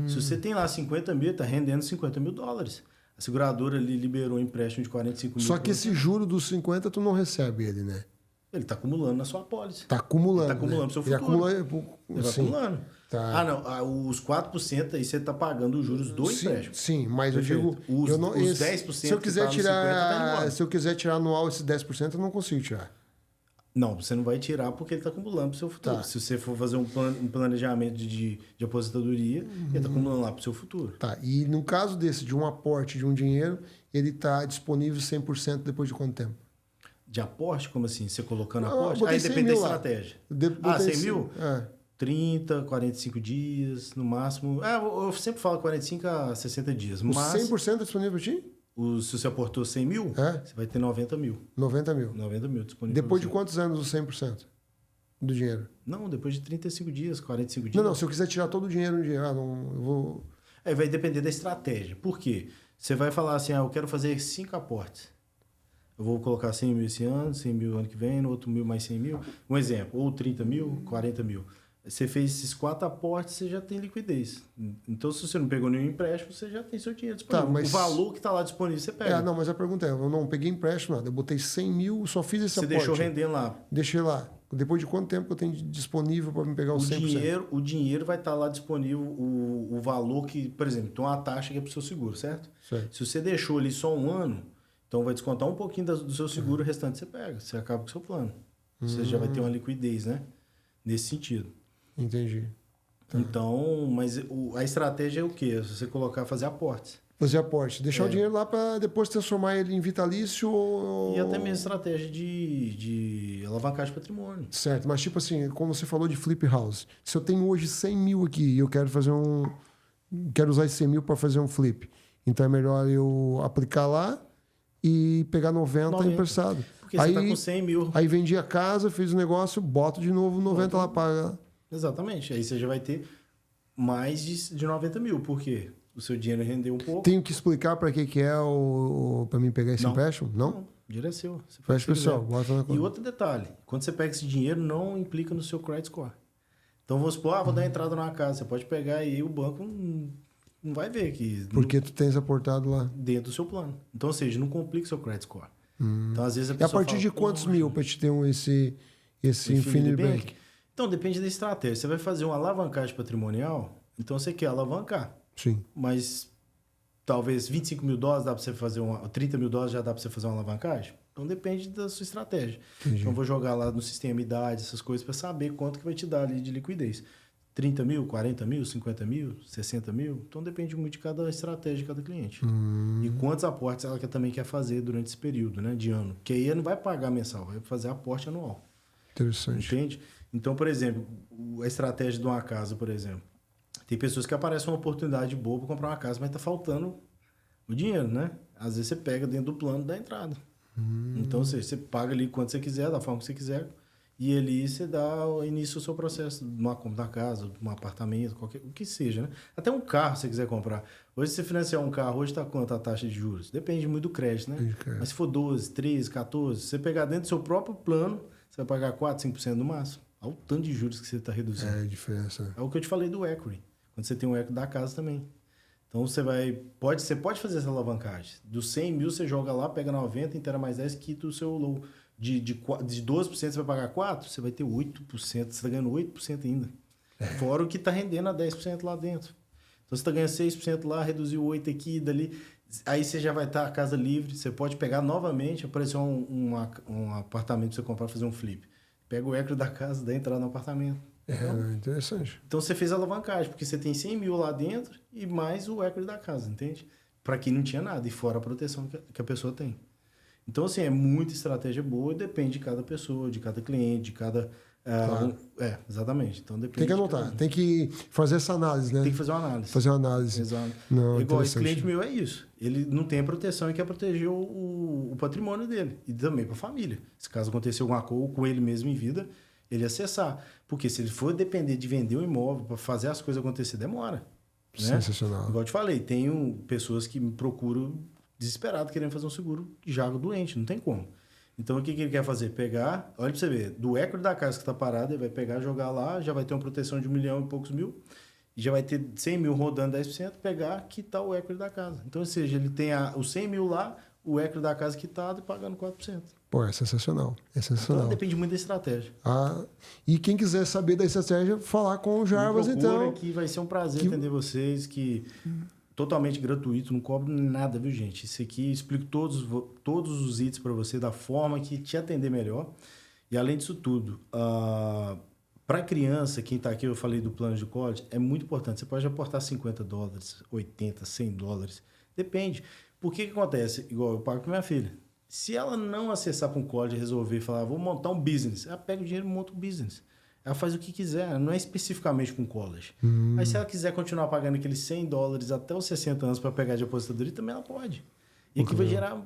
Se você tem lá 50 mil, está rendendo 50 mil dólares. A seguradora ali liberou um empréstimo de 45 mil. Só que esse juro dos 50 tu não recebe ele, né? Ele está acumulando na sua apólice. Está acumulando. Ele está acumulando né? seu futuro. Ele vai acumulando. Tá. Não. Os 4% aí você está pagando os juros do empréstimo. Sim, mas Perfeito. eu digo... Os 10% se eu quiser que tá no 50, tá embora. se eu quiser tirar anual esses 10%, eu não consigo tirar. Não, você não vai tirar porque ele está acumulando para o seu futuro. Tá. Se você for fazer um planejamento de aposentadoria, ele está acumulando lá para o seu futuro. Tá. E no caso desse, de um aporte de um dinheiro, ele está disponível 100% depois de quanto tempo? De aporte? Como assim? Você colocando Não, aporte? botei Aí 100 depende da mil lá. estratégia. 100 Botei mil? É. 30, 45 dias, no máximo. Eu sempre falo 45 a 60 dias. O Mas 100% é disponível para ti? se você aportou 100 mil, É. você vai ter 90 mil. 90 mil. 90 mil disponível. Depois de pra você. quantos anos o 100% do dinheiro? Não, depois de 35 dias, 45 dias. Não, se eu quiser tirar todo o dinheiro um dia, eu vou... Aí vai depender da estratégia. Por quê? Você vai falar assim, eu quero fazer 5 aportes. Eu vou colocar 100 mil esse ano, 100 mil ano que vem, no outro mil mais 100 mil. Um exemplo, ou 30 mil, 40 mil. Você fez esses 4 aportes, você já tem liquidez. Então, se você não pegou nenhum empréstimo, você já tem seu dinheiro disponível. Tá, mas... O valor que está lá disponível, você pega. Não, mas a pergunta é, eu não peguei empréstimo nada, eu botei 100 mil, só fiz esse Você aporte. deixou rendendo lá. Deixei lá. Depois de quanto tempo eu tenho disponível para me pegar os 100%? O dinheiro vai estar lá disponível, o valor que, por exemplo, tem uma taxa que é para o seu seguro, certo? Certo. Se você deixou ali só um ano, então vai descontar um pouquinho do seu seguro, o restante você pega. Você acaba com o seu plano. Você já vai ter uma liquidez, né? Nesse sentido. Entendi. Tá. Então, mas a estratégia é o quê? Você fazer aportes. Fazer aporte. Deixar o dinheiro lá para depois transformar ele em vitalício ou... E até mesmo estratégia de alavancagem de patrimônio. Certo, mas tipo assim, como você falou de flip house. Se eu tenho hoje 100 mil aqui e eu quero fazer quero usar esse 100 mil para fazer um flip. Então é melhor eu aplicar lá e pegar 90 emprestado. Porque você está com 100 mil. Aí vendi a casa, fiz o negócio, boto de novo 90 lá, paga. Exatamente. Aí você já vai ter mais de 90 mil. Por quê? O seu dinheiro rendeu um pouco. Tenho que explicar para que é para mim pegar esse empréstimo? Não? Dinheiro é seu. Faz pessoal, bota na conta. E outro detalhe, quando você pega esse dinheiro, não implica no seu credit score. Então, vamos supor, vou dar entrada numa casa. Você pode pegar e o banco não vai ver que... Porque tu tens aportado lá. Dentro do seu plano. Então, ou seja, não complica o seu credit score. Então, às vezes a E a pessoa partir fala, de quantos mil para te ter esse Infinity Bank? Então, depende da estratégia. Você vai fazer uma alavancagem patrimonial, então você quer alavancar. Sim. Mas talvez 25 mil dólares dá para você fazer 30 mil dólares já dá para você fazer uma alavancagem? Então depende da sua estratégia. Entendi. Então vou jogar lá no sistema idade, essas coisas, para saber quanto que vai te dar ali de liquidez. 30 mil, 40 mil, 50 mil, 60 mil. Então depende muito de cada estratégia de cada cliente. E quantos aportes ela também quer fazer durante esse período, né, de ano. Porque aí ela não vai pagar mensal, vai fazer aporte anual. Interessante. Entende? Então, por exemplo, a estratégia de uma casa, por exemplo. Tem pessoas que aparecem uma oportunidade boa para comprar uma casa, mas está faltando o dinheiro, né? Às vezes você pega dentro do plano da entrada. Então, você paga ali quanto você quiser, da forma que você quiser, e ali você dá início ao seu processo de uma compra da casa, de um apartamento, o que seja, né? Até um carro, se você quiser comprar. Hoje, se você financiar um carro, hoje está quanto a taxa de juros? Depende muito do crédito, né? Mas se for 12, 13, 14, se você pegar dentro do seu próprio plano, você vai pagar 4, 5% no máximo. Olha o tanto de juros que você está reduzindo. É a diferença. Né? É o que eu te falei do equity. Quando você tem um equity da casa também. Então, você pode fazer essa alavancagem. Dos 100 mil, você joga lá, pega 90, inteira mais 10, quita o seu low. De 12% você vai pagar 4%, você vai ter 8%. Você está ganhando 8% ainda. Fora o que está rendendo a 10% lá dentro. Então, você está ganhando 6% lá, reduziu 8% aqui e dali. Aí você já vai estar a casa livre. Você pode pegar novamente, aparecer um apartamento para você comprar, fazer um flip. Pega o equity da casa, dá entrada no apartamento. Interessante. Então você fez a alavancagem, porque você tem 100 mil lá dentro e mais o equity da casa, entende? Para quem não tinha nada, e fora a proteção que a pessoa tem. Então, assim, é muita estratégia boa, depende de cada pessoa, de cada cliente, de cada... Claro. Exatamente. Então, depende. Tem que anotar, tem que fazer essa análise, né? Tem que fazer uma análise. Fazer uma análise. Exato. Não, igual esse cliente meu é isso. Ele não tem a proteção e quer proteger o patrimônio dele. E também para a família. Se caso acontecer alguma coisa com ele mesmo em vida, ele acessar. Porque se ele for depender de vender um imóvel para fazer as coisas acontecer, demora. Né? Sensacional. Igual eu te falei, tenho pessoas que me procuram desesperado querendo fazer um seguro já doente, não tem como. Então, o que ele quer fazer? Pegar, olha para você ver, do equity da casa que está parada, ele vai pegar, jogar lá, já vai ter uma proteção de 1 milhão e poucos mil, e já vai ter 100 mil rodando 10%, pegar, quitar o equity da casa. Então, ou seja, ele tem os 100 mil lá, o equity da casa quitado e pagando 4%. Pô, é sensacional. É sensacional. Então depende muito da estratégia. E quem quiser saber da estratégia, falar com o Jarbas, então. Que vai ser um prazer atender vocês, que totalmente gratuito, não cobro nada, viu, gente? Isso aqui eu explico todos os itens para você da forma que te atender melhor. E além disso tudo, para criança, quem está aqui, eu falei do plano de college, é muito importante. Você pode aportar $50, 80, $100, depende. Por que acontece? Igual eu pago para minha filha. Se ela não acessar para um college e resolver falar, vou montar um business, ela pega o dinheiro e monta um business. Ela faz o que quiser, não é especificamente com college. Mas se ela quiser continuar pagando aqueles $100 até os 60 anos para pegar de aposentadoria, também ela pode. E aqui vai gerar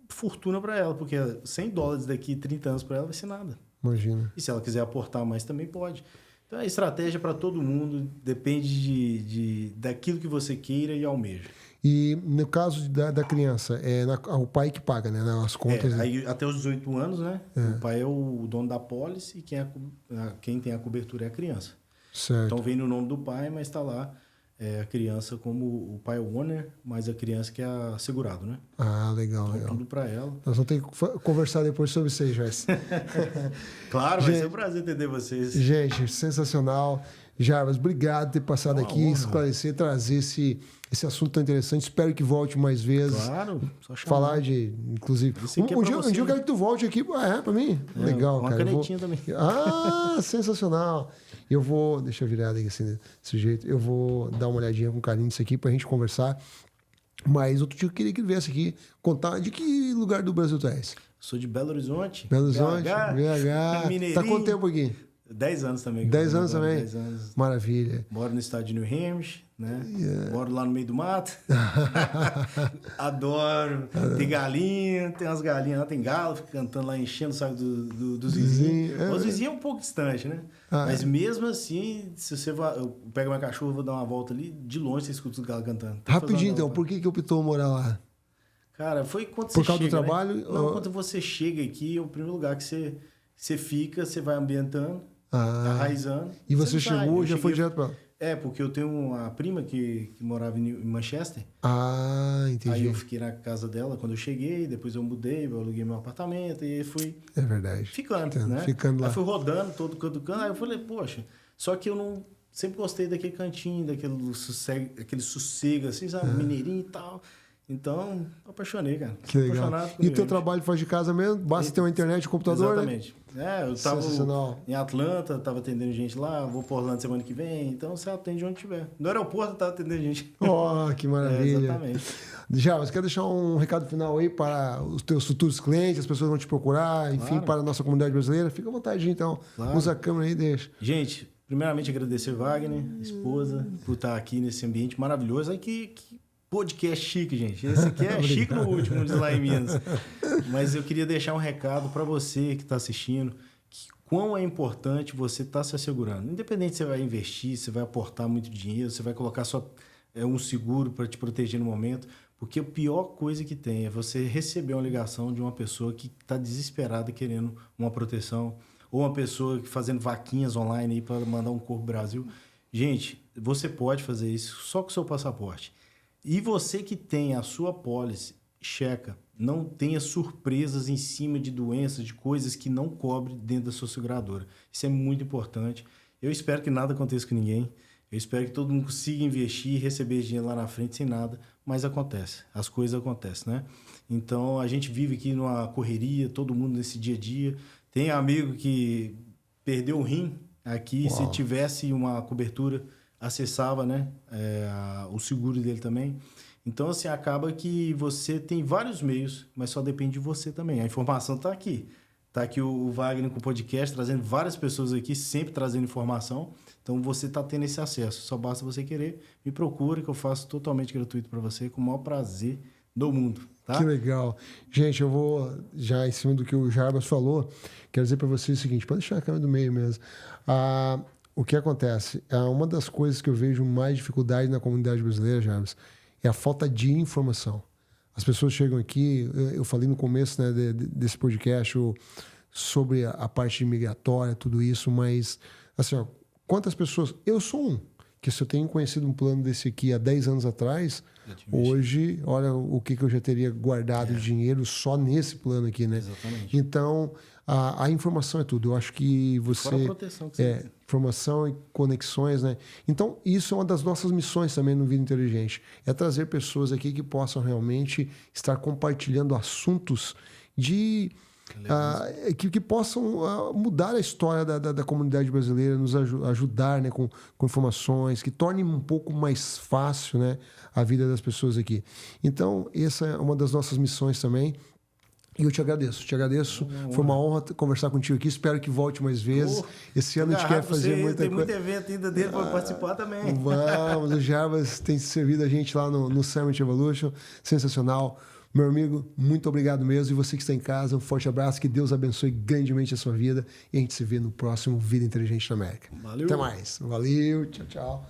fortuna para ela, porque $100 daqui 30 anos para ela vai ser nada. Imagina. E se ela quiser aportar mais, também pode. Então, a estratégia para todo mundo depende daquilo que você queira e almeja. E no caso da criança, o pai que paga, né? As contas. Aí, até os 18 anos, né? O pai é o dono da pólice e quem tem a cobertura é a criança. Certo. Então vem no nome do pai, mas está lá a criança como o pai é o owner, mas a criança que é assegurado, né? Legal, então, legal. Tudo para ela. Nós vamos ter que conversar depois sobre isso aí, Joyce. Claro, vai ser um prazer atender vocês. Gente, sensacional. Jarbas, obrigado por ter passado aqui, honra. esclarecer, trazer esse assunto tão interessante. Espero que volte mais vezes. Claro, só chamar. Falar inclusive... Um dia eu quero que tu volte aqui. Para mim? Legal, uma cara. canetinha também. Sensacional. Deixa eu virar assim, desse jeito. Eu vou dar uma olhadinha com carinho nisso aqui pra gente conversar. Mas outro dia eu queria que ele viesse aqui contar de que lugar do Brasil tu és. Sou de Belo Horizonte. Belo Horizonte, BH. Mineirinho. Tá quanto tempo aqui? 10 anos também. 10 anos também? 10 anos. Maravilha. Moro no estado de New Hampshire, né? Moro lá no meio do mato. Adoro. Tem galinha, tem umas galinhas lá, tem galo, fica cantando lá, enchendo o saco dos vizinhos. Os vizinhos é um pouco distante, né? Mas mesmo assim, se você eu pego minha cachorra, vou dar uma volta ali, de longe você escuta os galos cantando. Rapidinho então, por que optou morar lá? Cara, foi quando você chega... Por causa do trabalho? Né? Não, quando você chega aqui, é o primeiro lugar que você fica, você vai ambientando. Arraizando. E você chegou e já foi direto pra lá? Porque eu tenho uma prima que morava em Manchester. Entendi. Aí eu fiquei na casa dela quando eu cheguei, depois eu mudei, eu aluguei meu apartamento e fui... É verdade. Ficando, né? Ficando lá. Aí fui rodando todo canto, aí eu falei, poxa, só que eu não... Sempre gostei daquele cantinho, aquele sossego, assim, sabe? Mineirinho e tal... Então, apaixonei, cara. Que legal. E o teu trabalho faz de casa mesmo? Basta ter uma internet e um computador, exatamente. Né? Eu estava em Atlanta, estava atendendo gente lá, vou para Orlando semana que vem, então você atende onde tiver. No aeroporto eu estava atendendo gente. Que maravilha. Exatamente. Já, você quer deixar um recado final aí para os teus futuros clientes, as pessoas vão te procurar, enfim, para a nossa comunidade brasileira? Fica à vontade, então. Usa a câmera aí e deixa. Gente, primeiramente agradecer Wagner, esposa, por estar aqui nesse ambiente maravilhoso. Aí que podcast chique, gente. Esse aqui é chique no último, diz lá em Minas. Mas eu queria deixar um recado para você que está assistindo, que quão é importante você estar se assegurando. Independente se você vai investir, se vai aportar muito dinheiro, se vai colocar um seguro para te proteger no momento, porque a pior coisa que tem é você receber uma ligação de uma pessoa que está desesperada querendo uma proteção, ou uma pessoa fazendo vaquinhas online aí para mandar um Corpo Brasil. Gente, você pode fazer isso só com o seu passaporte. E você que tem a sua pólice, checa. Não tenha surpresas em cima de doenças, de coisas que não cobre dentro da sua seguradora. Isso é muito importante. Eu espero que nada aconteça com ninguém. Eu espero que todo mundo consiga investir e receber dinheiro lá na frente sem nada. Mas acontece. As coisas acontecem, né? Então, a gente vive aqui numa correria, todo mundo nesse dia a dia. Tem amigo que perdeu o rim aqui. Se tivesse uma cobertura... acessava, né, o seguro dele também. Então, assim, acaba que você tem vários meios, mas só depende de você também. A informação está aqui. Está aqui o Wagner com o podcast, trazendo várias pessoas aqui, sempre trazendo informação. Então, você está tendo esse acesso. Só basta você querer. Me procura, que eu faço totalmente gratuito para você, com o maior prazer do mundo. Tá? Que legal. Gente, eu vou, já em cima do que o Jarbas falou, quero dizer para vocês o seguinte, pode deixar a câmera do meio mesmo. O que acontece? Uma das coisas que eu vejo mais dificuldade na comunidade brasileira, Jarbas, é a falta de informação. As pessoas chegam aqui, eu falei no começo, né, desse podcast sobre a parte migratória, tudo isso, mas assim, quantas pessoas... Eu sou um Porque se eu tenho conhecido um plano desse aqui há 10 anos atrás, hoje, olha o que eu já teria guardado de dinheiro só nesse plano aqui, né? Exatamente. Então, a informação é tudo. Eu acho que você... Fora a proteção que você tem. Informação e conexões, né? Então, isso é uma das nossas missões também no Vida Inteligente. É trazer pessoas aqui que possam realmente estar compartilhando assuntos que possam mudar a história da comunidade brasileira, nos ajudar, né, com informações, que tornem um pouco mais fácil, né, a vida das pessoas aqui. Então, essa é uma das nossas missões também. E eu te agradeço. Foi uma honra conversar contigo aqui. Espero que volte mais vezes. Esse ano a gente quer fazer muita coisa. Tem muito evento ainda dele para participar também. Vamos, o Jarbas tem servido a gente lá no Summit Evolution. Sensacional. Meu amigo, muito obrigado mesmo. E você que está em casa, um forte abraço. Que Deus abençoe grandemente a sua vida. E a gente se vê no próximo Vida Inteligente na América. Valeu. Até mais. Valeu. Tchau, tchau.